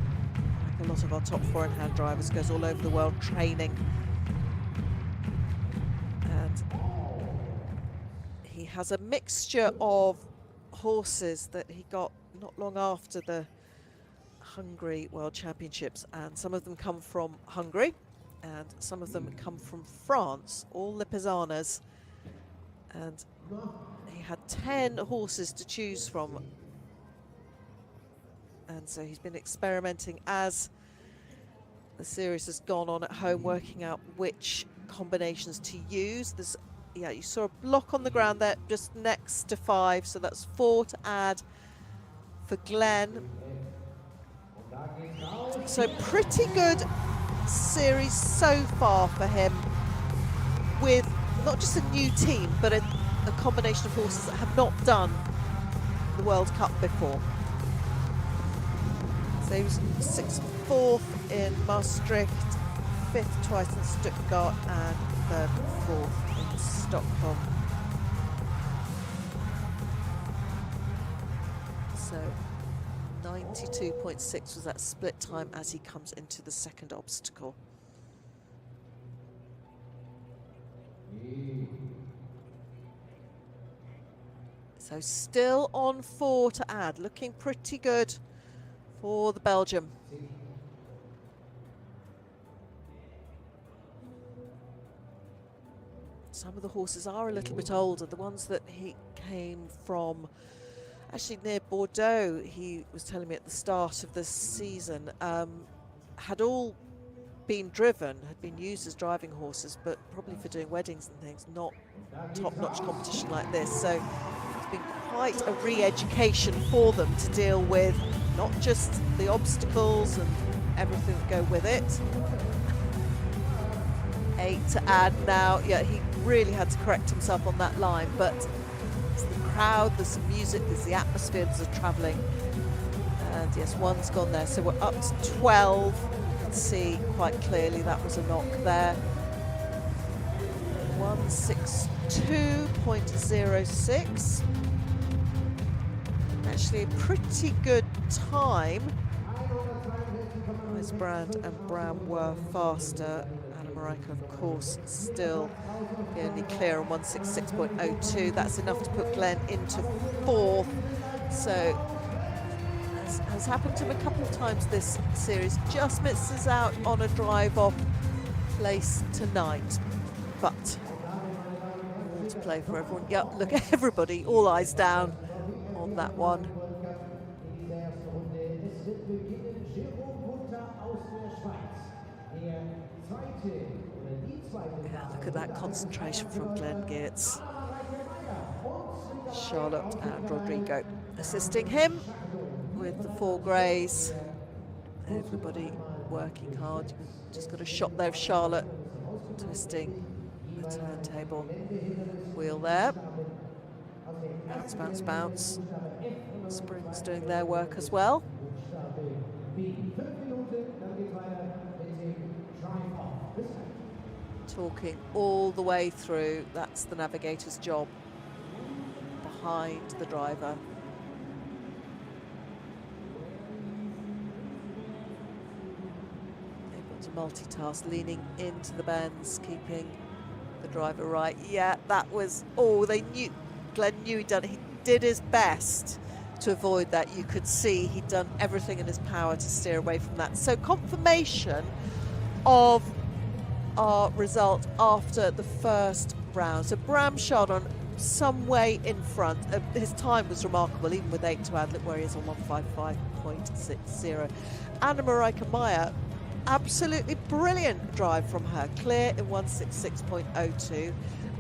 Like a lot of our top 4-in-hand drivers, goes all over the world training. And he has a mixture of horses that he got not long after the Hungary World Championships, and some of them come from Hungary and some of them come from France, all Lipizzaners. And he had 10 horses to choose from, and so he's been experimenting as the series has gone on at home, working out which combinations to use. There's, yeah, you saw a block on the ground there just next to 5, so that's 4 to add for Glenn. So pretty good series so far for him, with not just a new team but a combination of horses that have not done the World Cup before. So he was 4th in Maastricht, 5th twice in Stuttgart, and 3rd and 4th in Stockholm. So 92.6 was that split time as he comes into the second obstacle. So still on 4 to add, looking pretty good for the Belgium. Some of the horses are a little bit older. The ones that he came from, actually near Bordeaux, he was telling me at the start of the season, had all been driven, had been used as driving horses, but probably for doing weddings and things, not top-notch competition like this. So it's been quite a re-education for them to deal with, not just the obstacles and everything that go with it. 8 to add now. Yeah, he really had to correct himself on that line, but it's the crowd, there's some music, there's the atmosphere, there's the travelling. And yes, 1's gone there, so we're up to 12. You can see quite clearly that was a knock there. 1:62.06. Actually a pretty good time. Brand and Brown were faster. Marika, of course, still the only clear on 1:66.02. That's enough to put Glenn into 4th. So, as has happened to him a couple of times this series, just misses out on a drive-off place tonight. But more to play for everyone. Yep, look at everybody, all eyes down on that one. Yeah, look at that concentration from Glenn Geertz. Charlotte and Rodrigo assisting him with the 4 greys. Everybody working hard. Just got a shot there of Charlotte twisting the turntable wheel there. Bounce, bounce, bounce. Springs doing their work as well. Talking all the way through, that's the navigator's job, behind the driver. Able to multitask, leaning into the bends, keeping the driver right. Yeah, that was, they knew, Glenn knew he'd done it. He did his best to avoid that. You could see he'd done everything in his power to steer away from that. So confirmation of our result after the first round. So Bram Chardon some way in front. His time was remarkable, even with 8 to add. Look where he is on 1:55.60. Anna Marika Meyer, absolutely brilliant drive from her, clear in 1:66.02.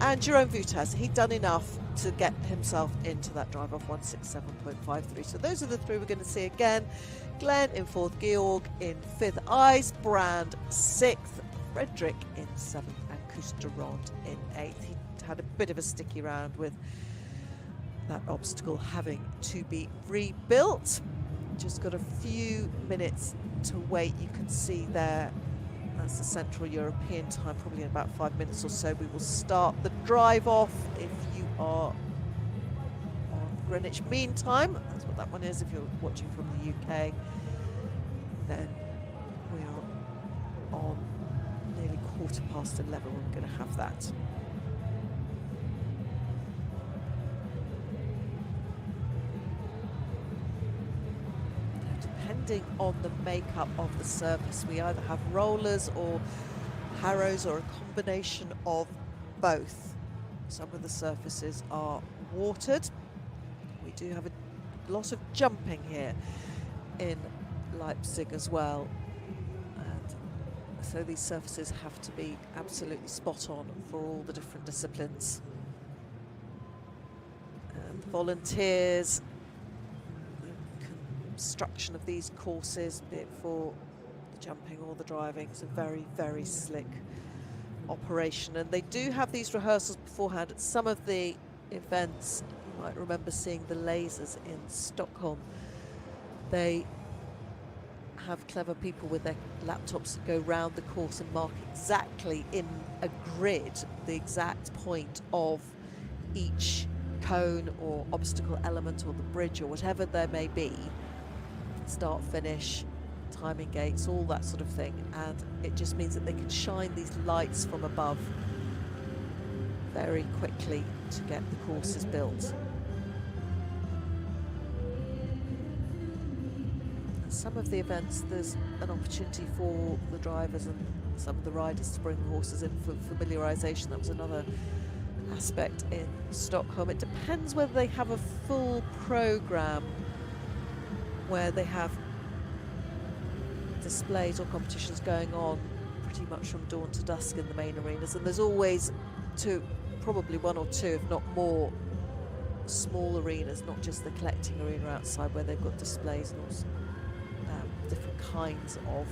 And Jerome Vutaz, he'd done enough to get himself into that drive off 1:67.53. So those are the 3 we're going to see again. Glenn in 4th, Georg in 5th, Ice Brand 6th, Frederick in 7th, and Kusterond in 8th. He had a bit of a sticky round with that obstacle having to be rebuilt. Just got a few minutes to wait. You can see there, that's the Central European time, probably in about 5 minutes or so. We will start the drive off. If you are on Greenwich Mean Time, that's what that one is. If you're watching from the UK, then we are on nearly 11:15. We're going to have that. Depending on the makeup of the surface, we either have rollers or harrows or a combination of both. Some of the surfaces are watered. We do have a lot of jumping here in Leipzig as well. So these surfaces have to be absolutely spot on for all the different disciplines. And the volunteers, the construction of these courses, be it for the jumping or the driving, it's a very, very slick operation. And they do have these rehearsals beforehand. At some of the events, you might remember seeing the lasers in Stockholm. They have clever people with their laptops that go round the course and mark exactly in a grid the exact point of each cone or obstacle element or the bridge or whatever there may be. Start, finish, timing gates, all that sort of thing. And it just means that they can shine these lights from above very quickly to get the courses built. some of the events there's an opportunity for the drivers and some of the riders to bring horses in for familiarisation. That was another aspect in Stockholm. It depends whether they have a full programme where they have displays or competitions going on pretty much from dawn to dusk in the main arenas, and there's always probably one or two, if not more, small arenas, not just the collecting arena outside, where they've got displays and also different kinds of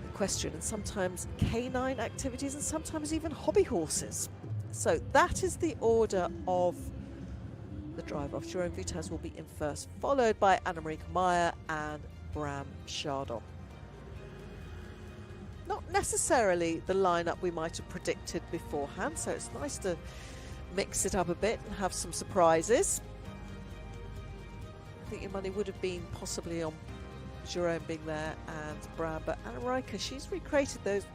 equestrian and sometimes canine activities and sometimes even hobby horses. So that is the order of the drive-off. Jerome Vitesse will be in first, followed by Anna-Marie Meyer and Bram Chardon. Not necessarily the lineup we might have predicted beforehand, so it's nice to mix it up a bit and have some surprises. I think your money would have been possibly on Jerome being there and Bram, but Anna Reike, she's recreated those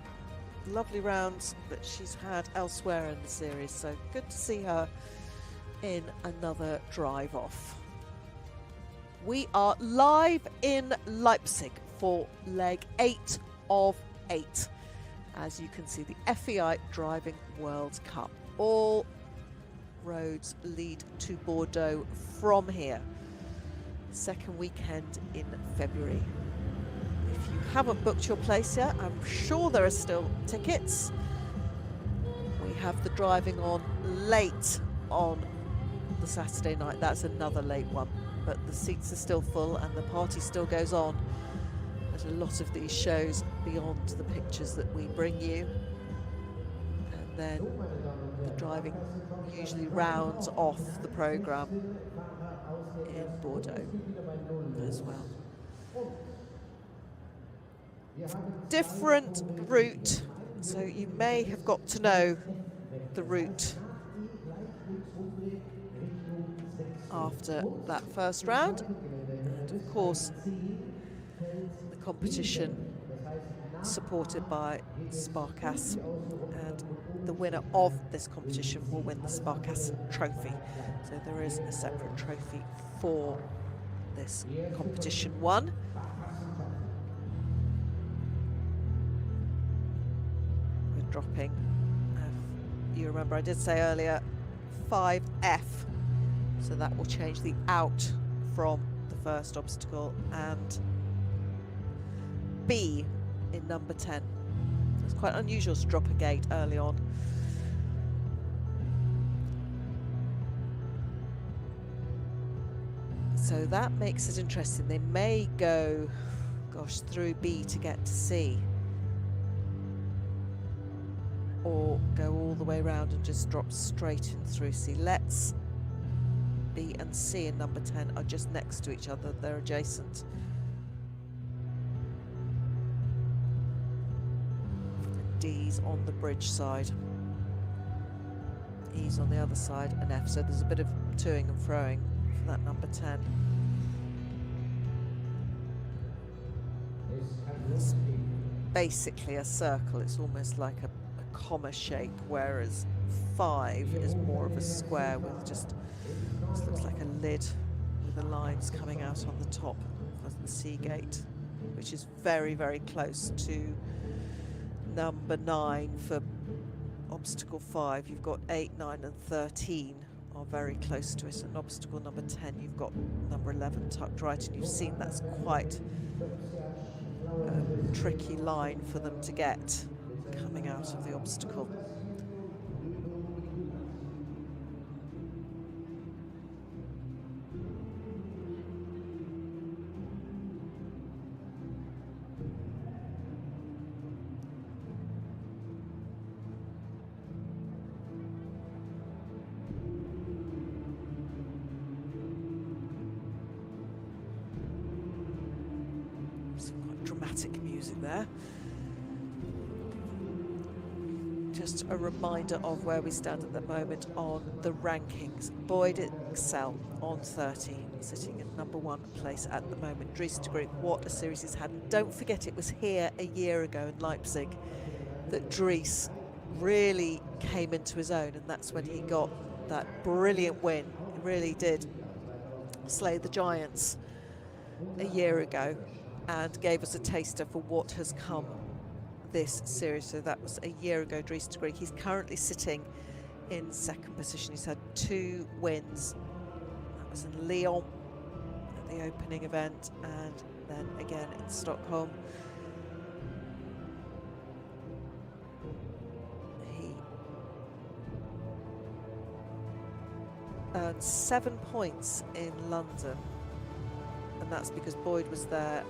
lovely rounds that she's had elsewhere in the series, so good to see her in another drive off. We are live in Leipzig for leg 8 of 8. As you can see, the FEI Driving World Cup. All roads lead to Bordeaux from here. Second weekend in February. If you haven't booked your place yet, I'm sure there are still tickets. We have the driving on late on the Saturday night. That's another late one, but the seats are still full and the party still goes on at a lot of these shows beyond the pictures that we bring you. And then the driving usually rounds off the programme in Bordeaux as well. Different route, so you may have got to know the route after that first round. And of course, the competition supported by Sparkasse, and the winner of this competition will win the Sparkasse trophy. So there is a separate trophy for this competition one. We're dropping, you remember I did say earlier, 5F, so that will change the out from the first obstacle, and B in number 10. It's quite unusual to drop a gate early on. So that makes it interesting. They may go, gosh, through B to get to C, or go all the way around and just drop straight in through C. Let's B and C in number 10 are just next to each other. They're adjacent. D's on the bridge side, E's on the other side, and F. So there's a bit of toing and froing for that number 10. It's basically a circle. It's almost like a comma shape, whereas 5 is more of a square with just, this looks like a lid with the lines coming out on the top of the C gate, which is very, very close to number 9 for obstacle 5. You've got 8, 9 and 13 are very close to it, and obstacle number 10 you've got number 11 tucked right, and you've seen that's quite a tricky line for them to get coming out of the obstacle. Dramatic music there. Just a reminder of where we stand at the moment on the rankings. Boyd Excel on 13, sitting at number 1 place at the moment. Dries de Groot, what a series he's had. And don't forget, it was here a year ago in Leipzig that Dries really came into his own, and that's when he got that brilliant win. He really did slay the giants a year ago and gave us a taster for what has come this series. So that was a year ago, Dries de Grey. He's currently sitting in second position. He's had 2 wins. That was in Lyon at the opening event, and then again in Stockholm. He earned 7 points in London, and that's because Boyd was there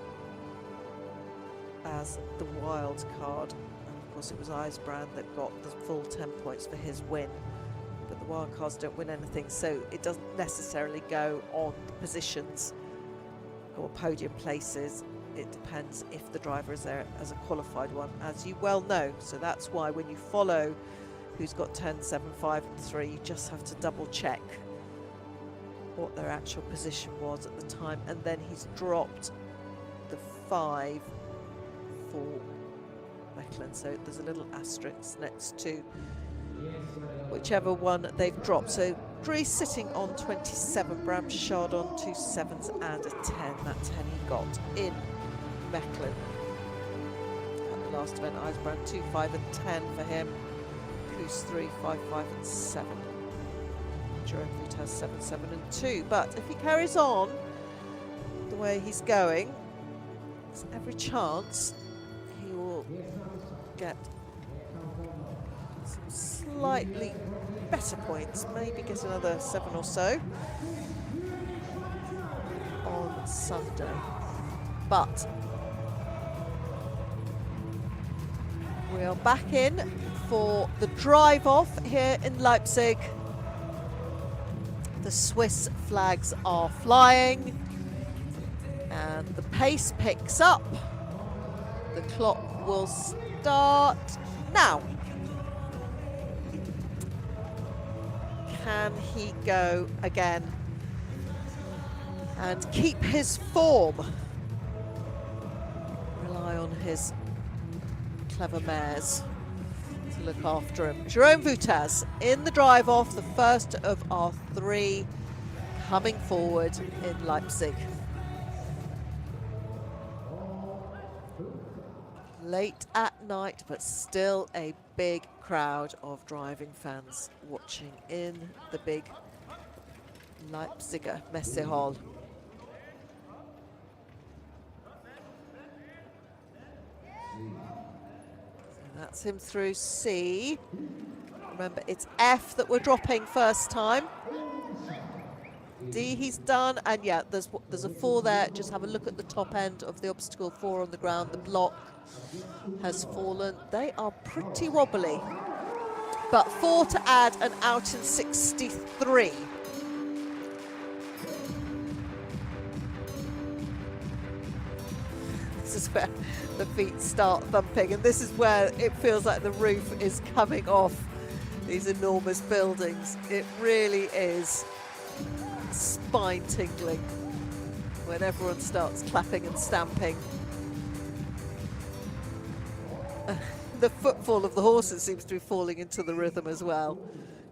as the wild card, and of course it was Eisbrand that got the full 10 points for his win. But the wild cards don't win anything, so it doesn't necessarily go on the positions or podium places. It depends if the driver is there as a qualified one, as you well know. So that's why when you follow who's got 10, 7, 5 and 3, you just have to double check what their actual position was at the time. And then he's dropped the 5 for Mechlin, so there's a little asterisk next to whichever one they've dropped. So Dries sitting on 27, Bram Chard on 2 7s and a 10. That 10 he got in Mechlin at the last event. Eisbrand 2 5 and 10 for him. Koos 3 5 5 and 7. Jerome Voet has 7 7 and 2. But if he carries on the way he's going, there's every chance he will get some slightly better points, maybe get another 7 or so on Sunday. But we are back in for the drive off here in Leipzig. The Swiss flags are flying and the pace picks up. The clock will start now. Can he go again and keep his form? Rely on his clever mares to look after him. Jerome Voet in the drive-off, the first of our 3 coming forward in Leipzig. Late at night, but still a big crowd of driving fans watching in the big Leipziger Messehall. So that's him through C. Remember, it's F that we're dropping first time. D he's done, and yeah, there's a 4 there. Just have a look at the top end of the obstacle 4 on the ground. The block has fallen. They are pretty wobbly, but 4 to add and out in 63. This is where the feet start thumping, and this is where it feels like the roof is coming off these enormous buildings. It really is spine tingling when everyone starts clapping and stamping. The footfall of the horses seems to be falling into the rhythm as well.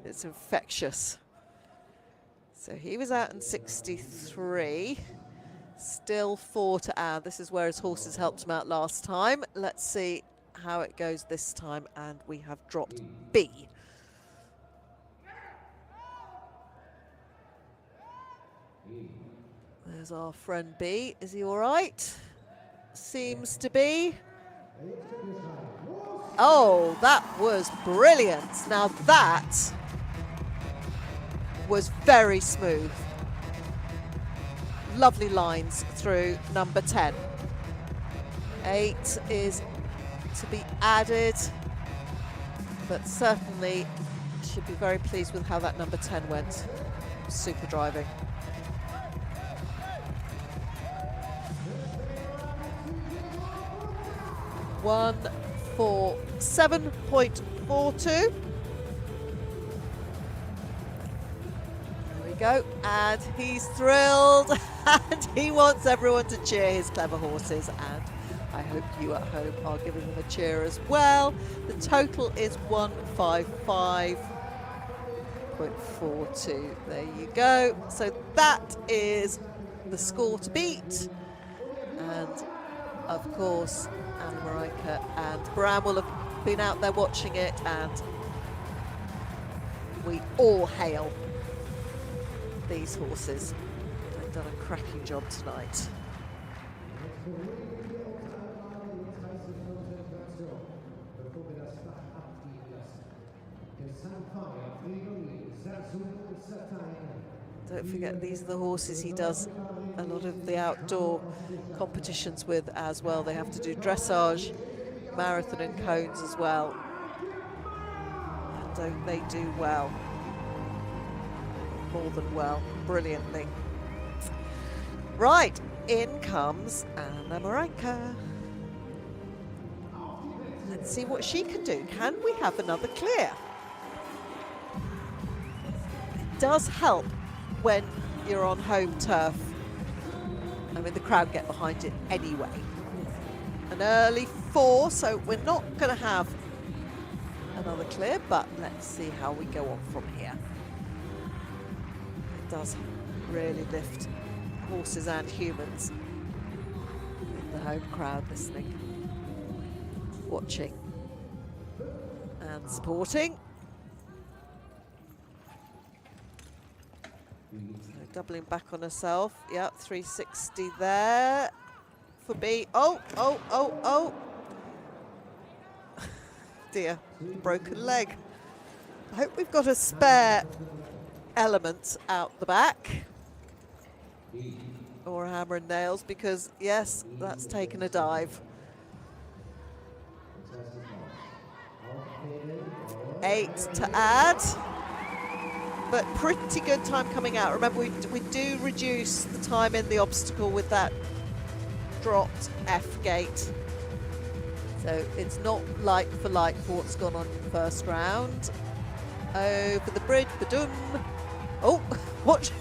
It's infectious. So he was out in 63. Still 4 to add. This is where his horses helped him out last time. Let's see how it goes this time. And we have dropped B. There's our friend B. Is he all right? Seems to be. Oh, that was brilliant. Now that was very smooth. Lovely lines through number 10. 8 is to be added, but certainly should be very pleased with how that number 10 went. Super driving. One, 7.42. There we go, and he's thrilled and he wants everyone to cheer his clever horses, and I hope you at home are giving them a cheer as well. The total is 155.42. There you go. So that is the score to beat. And of course, Anna Marijke and Bram will have been out there watching it, and we all hail these horses. They've done a cracking job tonight. Don't forget, these are the horses he does a lot of the outdoor competitions with as well. They have to do dressage, marathon and cones as well. And don't they do well? More than well, brilliantly. Right, in comes Anna Marijke. Let's see what she can do. Can we have another clear? It does help when you're on home turf. I mean, the crowd get behind it anyway. An early 4, so we're not going to have another clear, but let's see how we go on from here. It does really lift horses and humans with the home crowd listening, watching and supporting. So doubling back on herself. Yep, 360 there for B. Oh. Dear, broken leg. I hope we've got a spare element out the back, or a hammer and nails, because yes, that's taken a dive. 8 to add, but pretty good time coming out. Remember, we do reduce the time in the obstacle with that dropped F gate. So it's not like for like for what's gone on in the first round. Over the bridge, badoom. Oh, watch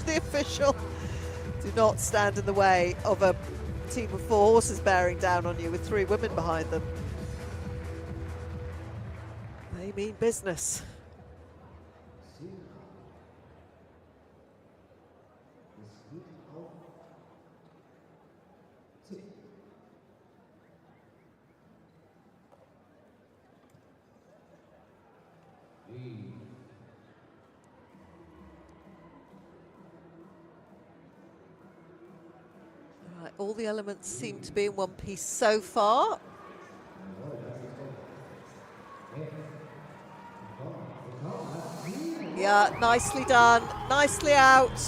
the official. Do not stand in the way of a team of 4 horses bearing down on you with 3 women behind them. They mean business. Right, all the elements seem to be in one piece so far. Yeah, nicely done, nicely out.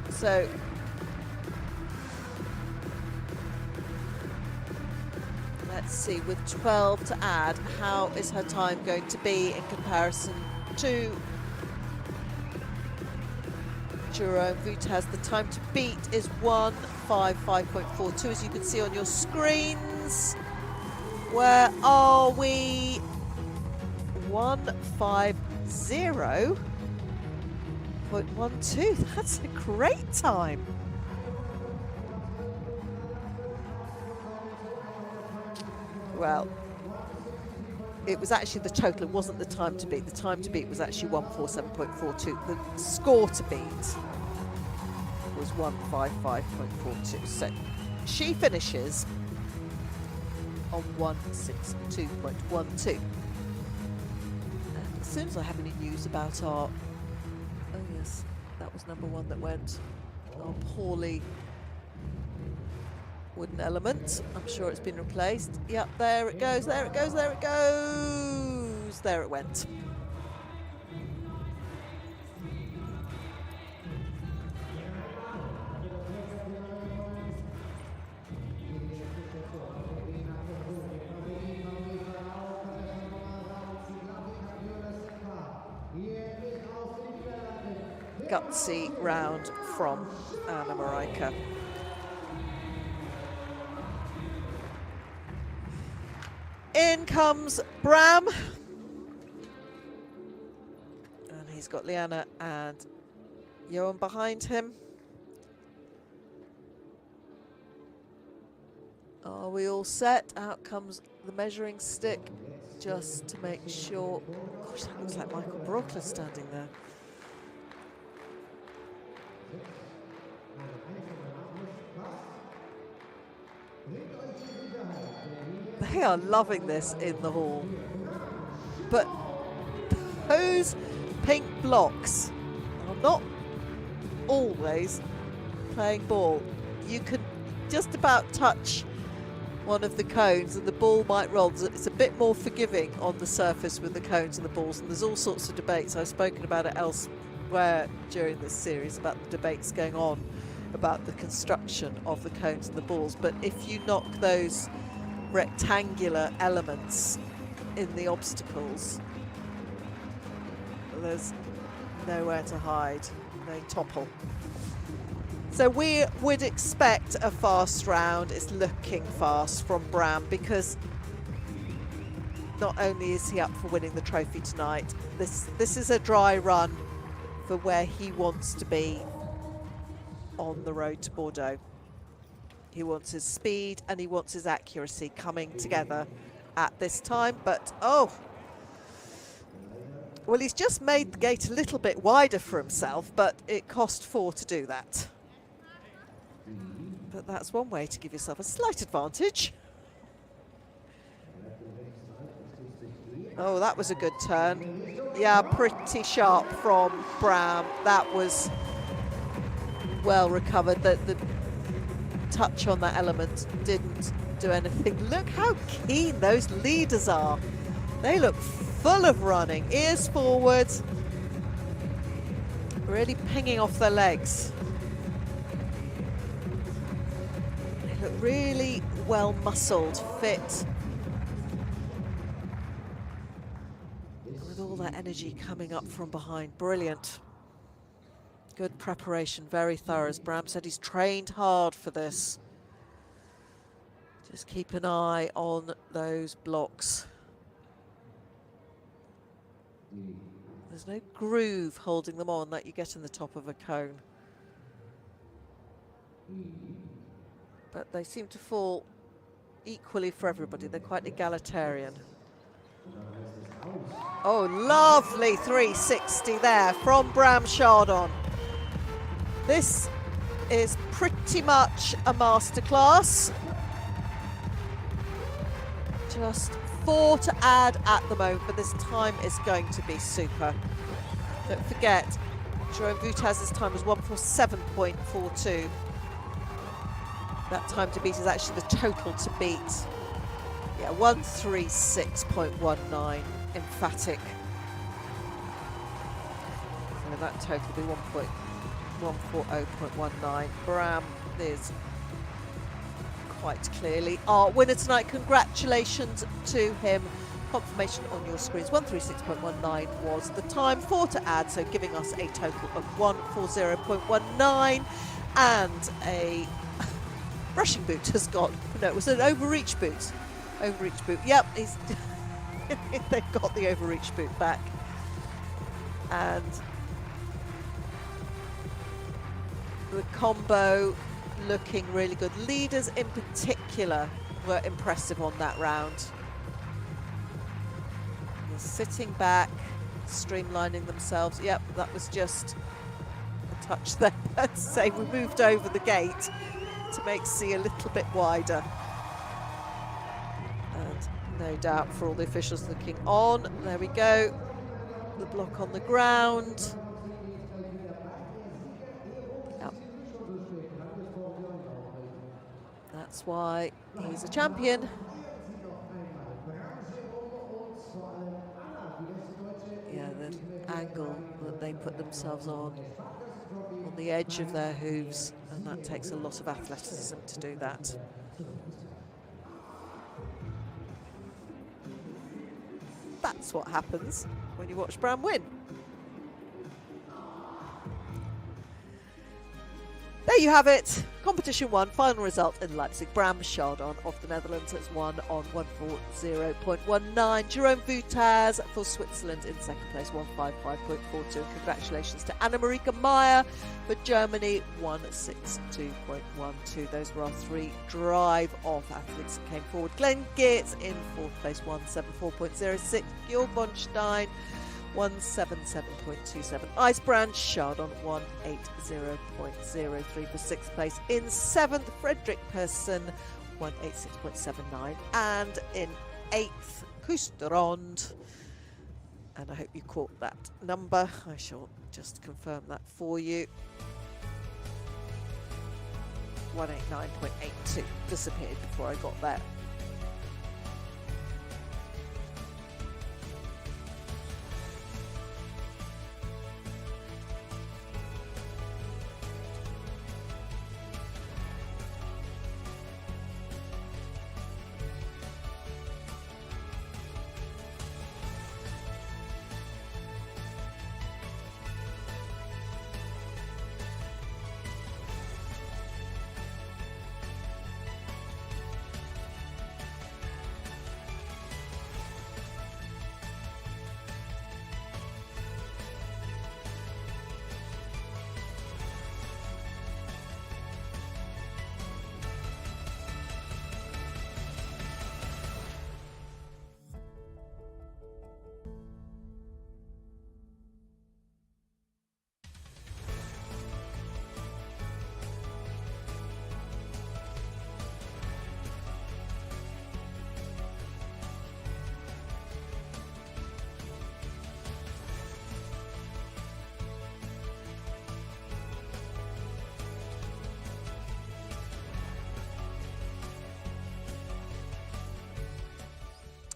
So let's see, with 12 to add, how is her time going to be in comparison to Jerome Vutaz? The time to beat is 1:55.42, as you can see on your screens. Where are we? 1:50.12. That's a great time. Well, it was actually the total, it wasn't the time to beat. The time to beat was actually 1:47.42. The score to beat was 1:55.42. So she finishes on 1:62.12. And as soon as I have any news about our, oh yes, that was number 1 that went, our poorly wooden element. I'm sure it's been replaced. Yep, there it goes, there it goes, there it goes. There it went. Gutsy round from Anna Marijke. In comes Bram. And he's got Liana and Johan behind him. Are we all set? Out comes the measuring stick just to make sure. Gosh, that looks like Michael Brockler standing there. They are loving this in the hall. But those pink blocks are not always playing ball. You can just about touch one of the cones and the ball might roll. It's a bit more forgiving on the surface with the cones and the balls, and there's all sorts of debates. I've spoken about it elsewhere during this series, about the debates going on about the construction of the cones and the balls. But if you knock those rectangular elements in the obstacles, there's nowhere to hide. They topple. So we would expect a fast round. It's looking fast from Bram, because not only is he up for winning the trophy tonight, this is a dry run for where he wants to be on the road to Bordeaux. He wants his speed and he wants his accuracy coming together at this time. But well, he's just made the gate a little bit wider for himself, but it cost 4 to do that. But that's one way to give yourself a slight advantage. Oh, that was a good turn. Yeah, pretty sharp from Bram. That was well recovered. The touch on that element didn't do anything. Look how keen those leaders are. They look full of running, ears forward, really pinging off their legs. They look really well muscled, fit, with all that energy coming up from behind. Brilliant. Good preparation, very thorough. As Bram said, he's trained hard for this. Just keep an eye on those blocks. There's no groove holding them on that you get in the top of a cone. But they seem to fall equally for everybody. They're quite egalitarian. Oh, lovely 360 there from Bram Chardon. This is pretty much a masterclass. Just 4 to add at the moment, but this time is going to be super. Don't forget, Jerome Vutaz's time was 147.42. That time to beat is actually the total to beat. Yeah, 136.19, emphatic. So that total will be 140.19. Bram is quite clearly our winner tonight. Congratulations to him. Confirmation on your screens. 136.19 was the time. 4 to add, so giving us a total of 140.19. And a brushing boot has gone. No, it was an overreach boot. Overreach boot. Yep, he's they've got the overreach boot back. And the combo looking really good. Leaders in particular were impressive on that round. They're sitting back, streamlining themselves. Yep, that was just a touch there. I'd say we moved over the gate to make C a little bit wider. And no doubt for all the officials looking on. There we go. The block on the ground. Yep. That's why he's a champion. Yeah, the angle that they put themselves on the edge of their hooves, and that takes a lot of athleticism to do that. That's what happens when you watch Bram win. There you have it. Competition 1, final result in Leipzig. Bram Chardon of the Netherlands has won on 140.19. Jerome Vutaz for Switzerland in second place, 155.42. Congratulations to Anna-Marika Meyer for Germany, 162.12. Those were our 3 drive-off athletes that came forward. Glenn Geertz in fourth place, 174.06. Georg Bonstein, 177.27. Icebrand Chardon 180.03 for sixth place. In seventh, Fredrik Persson 186.79. And in 8th, Kusterond. And I hope you caught that number. I shall just confirm that for you. 189.82. Disappeared before I got there.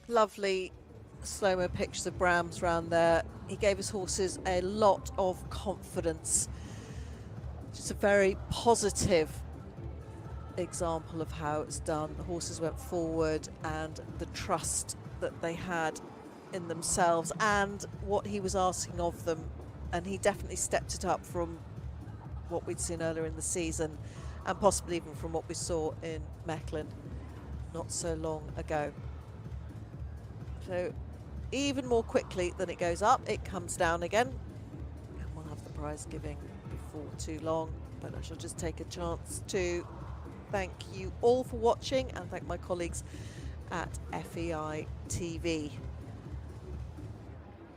Lovely slow-mo pictures of Brams round there. He gave his horses a lot of confidence. Just a very positive example of how it's done. The horses went forward and the trust that they had in themselves and what he was asking of them. And he definitely stepped it up from what we'd seen earlier in the season and possibly even from what we saw in Mechlin not so long ago. So even more quickly than it goes up, it comes down again. And we'll have the prize giving before too long, but I shall just take a chance to thank you all for watching and thank my colleagues at FEI TV.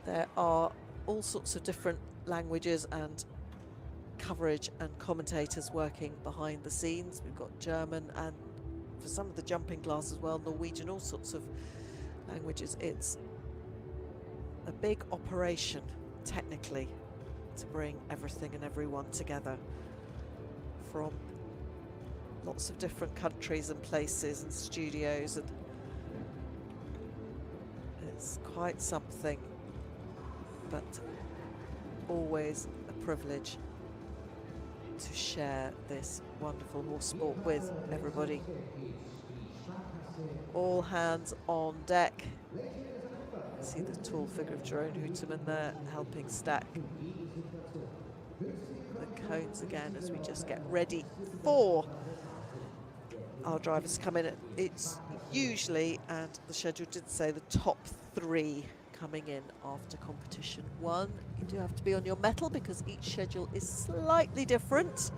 There are all sorts of different languages and coverage and commentators working behind the scenes. We've got German and for some of the jumping class as well, Norwegian, all sorts of languages. It's a big operation technically to bring everything and everyone together from lots of different countries and places and studios, and it's quite something, but always a privilege to share this wonderful horse sport with everybody. All hands on deck. See the tall figure of Jerome Hooterman there helping stack the cones again as we just get ready for our drivers to come in. It's usually, and the schedule did say, the top 3 coming in after competition 1. You do have to be on your mettle because each schedule is slightly different.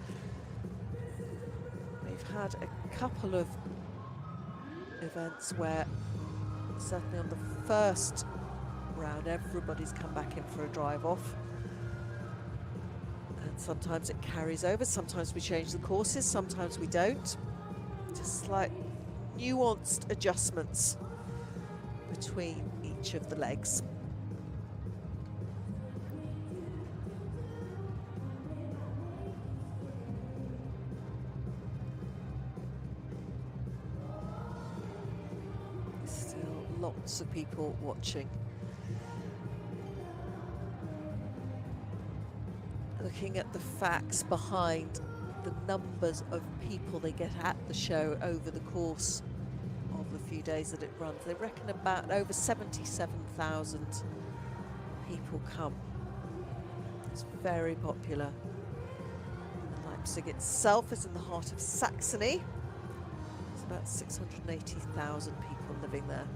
We've had a couple of events where certainly on the first round everybody's come back in for a drive off, and sometimes it carries over, sometimes we change the courses, sometimes we don't. Just slight nuanced adjustments between each of the legs. Lots of people watching. Looking at the facts behind the numbers of people they get at the show over the course of the few days that it runs. They reckon about over 77,000 people come. It's very popular. Leipzig itself is in the heart of Saxony. There's about 680,000 people living there.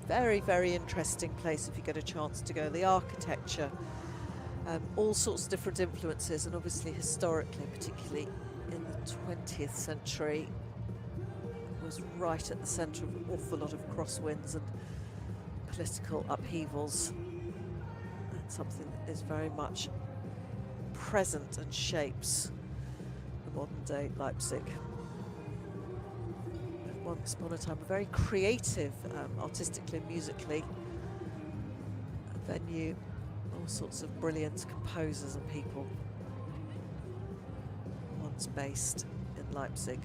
Very, very interesting place if you get a chance to go. The architecture, all sorts of different influences, and obviously historically, particularly in the 20th century, was right at the centre of an awful lot of crosswinds and political upheavals. That's something that is very much present and shapes the modern day Leipzig. once upon a time a very creative, artistically and musically, venue. All sorts of brilliant composers and people. Once based in Leipzig.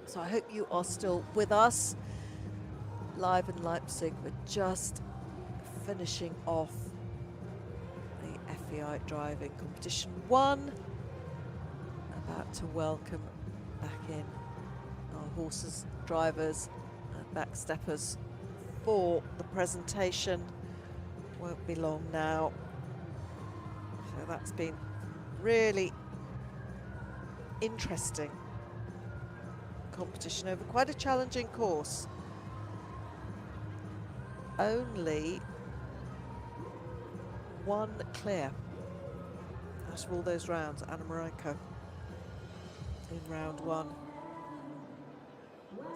So I hope you are still with us live in Leipzig. We're just finishing off the FEI Driving Competition 1. About to welcome back in our horses, drivers and backsteppers for the presentation. Won't be long now. So that's been really interesting competition over quite a challenging course. Only one clear out of all those rounds, Anna Marenko in round 1.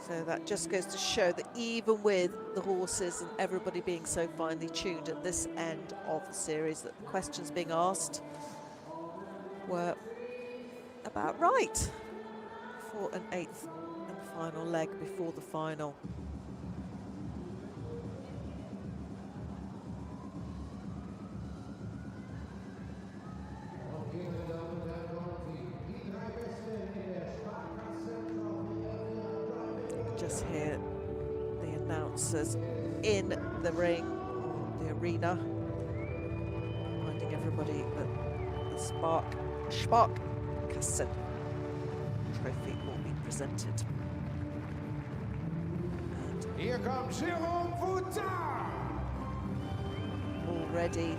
So that just goes to show that even with the horses and everybody being so finely tuned at this end of the series, that the questions being asked were about right for an 8th and final leg before the final. Just hear the announcers in the ring, the arena, reminding everybody that the Sparkassen trophy will be presented. And here comes Jerome Futa. Already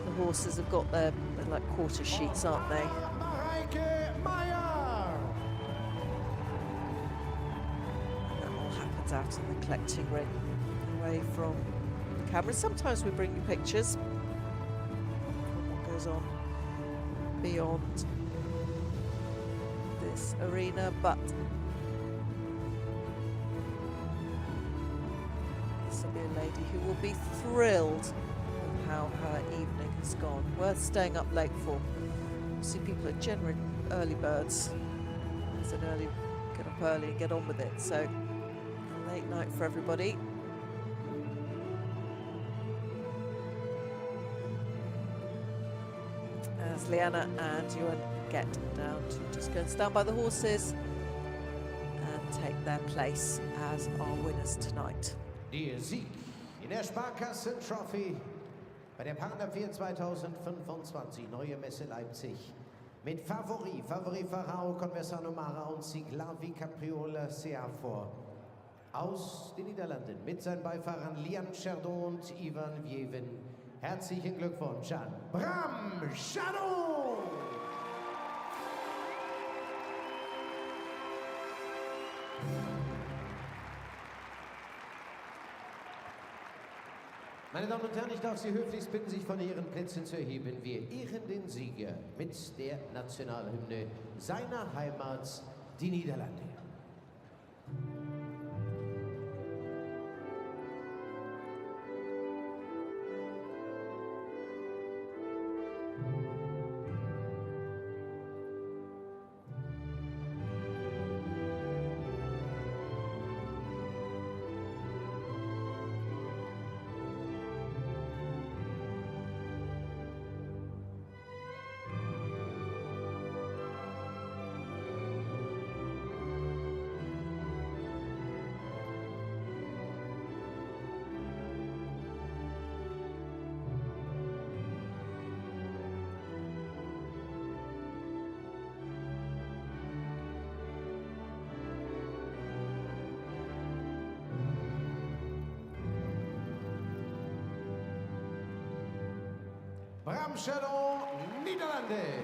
the horses have got their like quarter sheets, aren't they? Out in the collecting ring, away from the camera. Sometimes we bring you pictures from what goes on beyond this arena, but this will be a lady who will be thrilled with how her evening has gone. Worth staying up late for. See, people are generally early birds. It's an early, get up early and get on with it. So late night for everybody. As Liana and Ewan get down to just go and stand by the horses and take their place as our winners tonight. Der Sieg in der Sparkassen Trophy bei der Partner 4 2025 Neue Messe Leipzig. Mit Favori Farao, Conversano Mara und Siglavi Capriola Seafor. Aus den Niederlanden mit seinen Beifahrern Liam Chardon und Ivan Vjeven. Herzlichen Glückwunsch an Bram Chardon! Meine Damen und Herren, ich darf Sie höflichst bitten, sich von Ihren Plätzen zu erheben. Wir ehren den Sieger mit der Nationalhymne seiner Heimat, die Niederlande. Bram Shadow, Niederlande.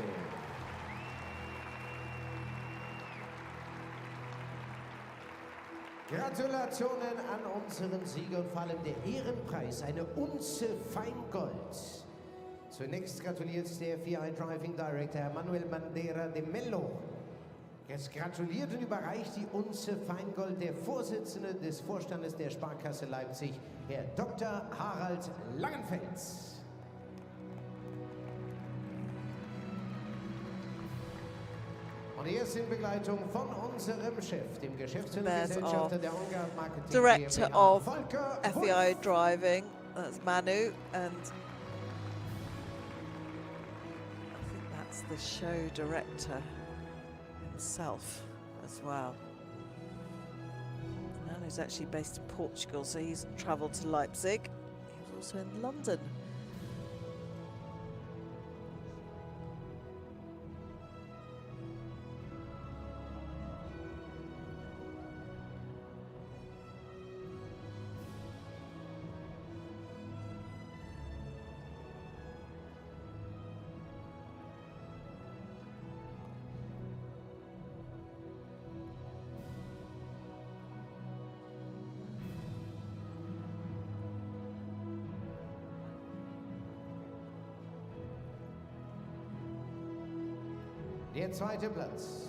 Gratulationen an unseren Sieger und vor allem der Ehrenpreis, eine Unze Feingold. Zunächst gratuliert der FEI Driving Director Manuel Bandeira de Mello. Es gratuliert und überreicht die Unze Feingold der Vorsitzende des Vorstandes der Sparkasse Leipzig, Herr Dr. Harald Langenfels. Und erst in Begleitung von unserem Chef, dem Geschäftsführer Gesellschafter der Ongar Marketing Director GmbH, of Volker FEI Driving, that's Manu, and I think that's the show director himself as well. Manu's actually based in Portugal, so he's travelled to Leipzig. He was also in London. Der zweite Platz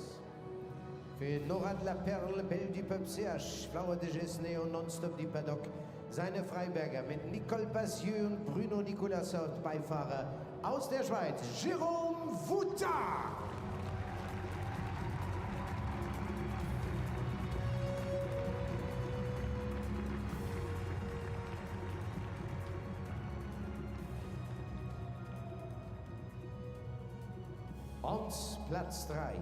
für Norad La Perle, Belle du Peuple CH, Flower de Gesne und Nonstop du Paddock. Seine Freiberger mit Nicole Passieux und Bruno Nicolas Beifahrer aus der Schweiz, Jérôme Vouta. Und Platz 3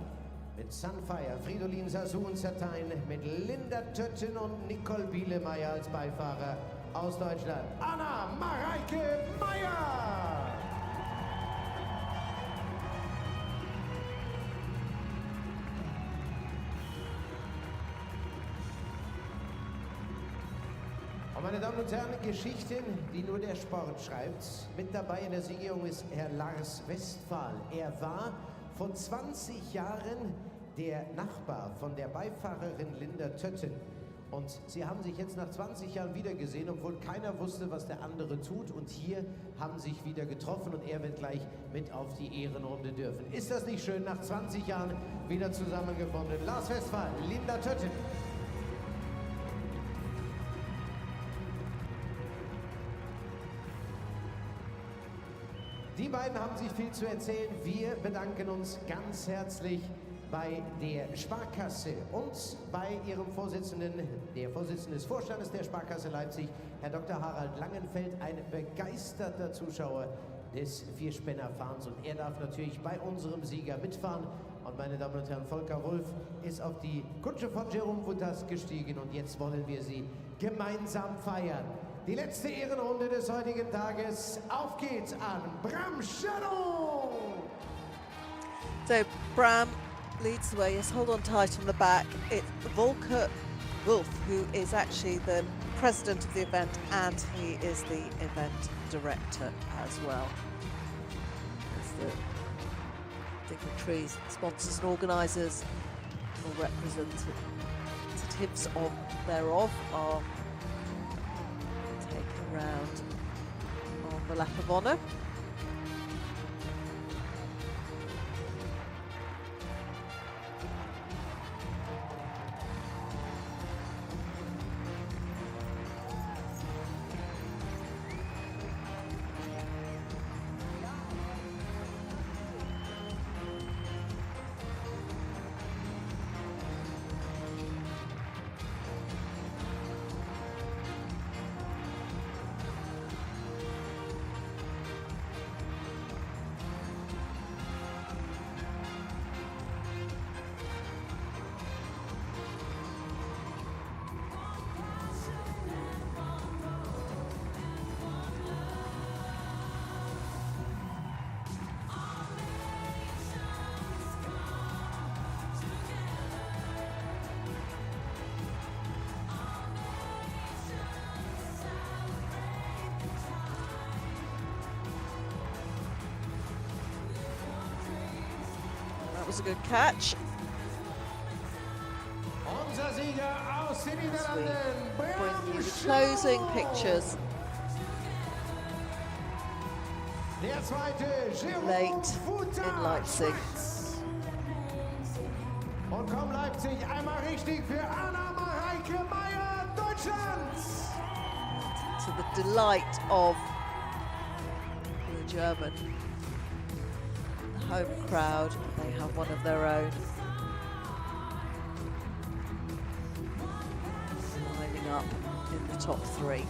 mit Sunfire, Fridolin Sasun Satain, mit Linda Tötten und Nicole Bielemeyer als Beifahrer aus Deutschland, Anna Mareike Meyer. Und meine Damen und Herren, Geschichten, die nur der Sport schreibt. Mit dabei in der Siegerehrung ist Herr Lars Westphal. Er war vor 20 Jahren der Nachbar von der Beifahrerin Linda Tötten. Und sie haben sich jetzt nach 20 Jahren wiedergesehen, obwohl keiner wusste, was der andere tut. Und hier haben sich wieder getroffen und er wird gleich mit auf die Ehrenrunde dürfen. Ist das nicht schön, nach 20 Jahren wieder zusammengefunden? Lars Westphal, Linda Tötten. Die beiden haben sich viel zu erzählen. Wir bedanken uns ganz herzlich bei der Sparkasse und bei ihrem Vorsitzenden, der Vorsitzende des Vorstandes der Sparkasse Leipzig, Herr Dr. Harald Langenfeld, ein begeisterter Zuschauer des Vierspännerfahrens. Und er darf natürlich bei unserem Sieger mitfahren. Und meine Damen und Herren, Volker Wulff ist auf die Kutsche von Jérôme Voutas gestiegen und jetzt wollen wir sie gemeinsam feiern. Die letzte Ehrenrunde des heutigen Tages. Auf geht's an Bram Shadow! So Bram leads the way. Yes, hold on tight on the back. It's Volker Wulff, who is actually the president of the event, and he is the event director as well. As the dignitaries, sponsors and organisers, or representatives of thereof are taken round on the lap of honour. was a good catch. Unser Sieger aus den Niederlanden, Bring you the closing pictures. Der zweite, Late in Leipzig. Und komm Leipzig, einmal richtig für Anna-Mareike Meyer, Deutschland! To the delight of the German home crowd, they have one of their own. Lining up in the top three.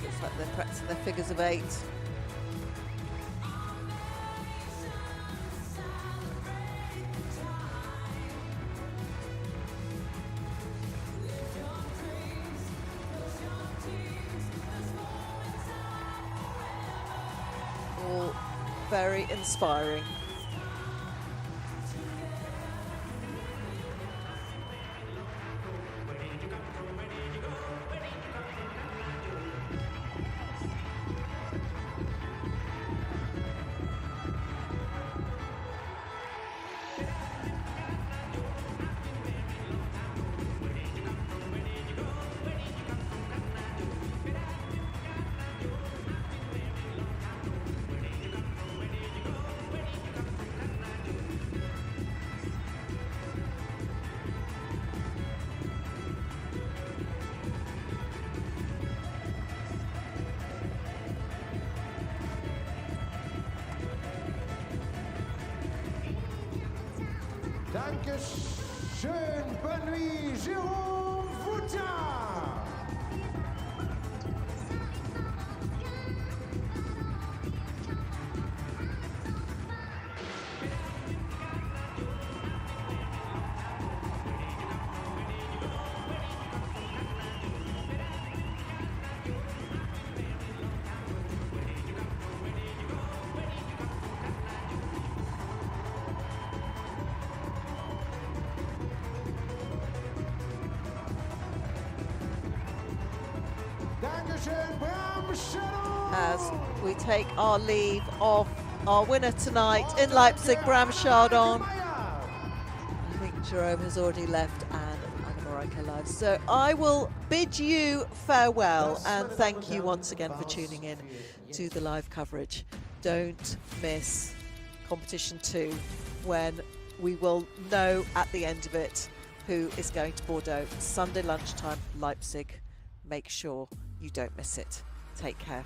Looks like they're practicing their figures of 8. All very inspiring. Dankeschön, bonne nuit, Jérôme Foutin! As we take our leave of our winner tonight in Leipzig, Bram Chardon. I think Jerome has already left and Anna-Mareike live. So I will bid you farewell and thank you once again for tuning in to the live coverage. Don't miss competition 2 when we will know at the end of it who is going to Bordeaux. Sunday lunchtime, Leipzig. Make sure you don't miss it. Take care.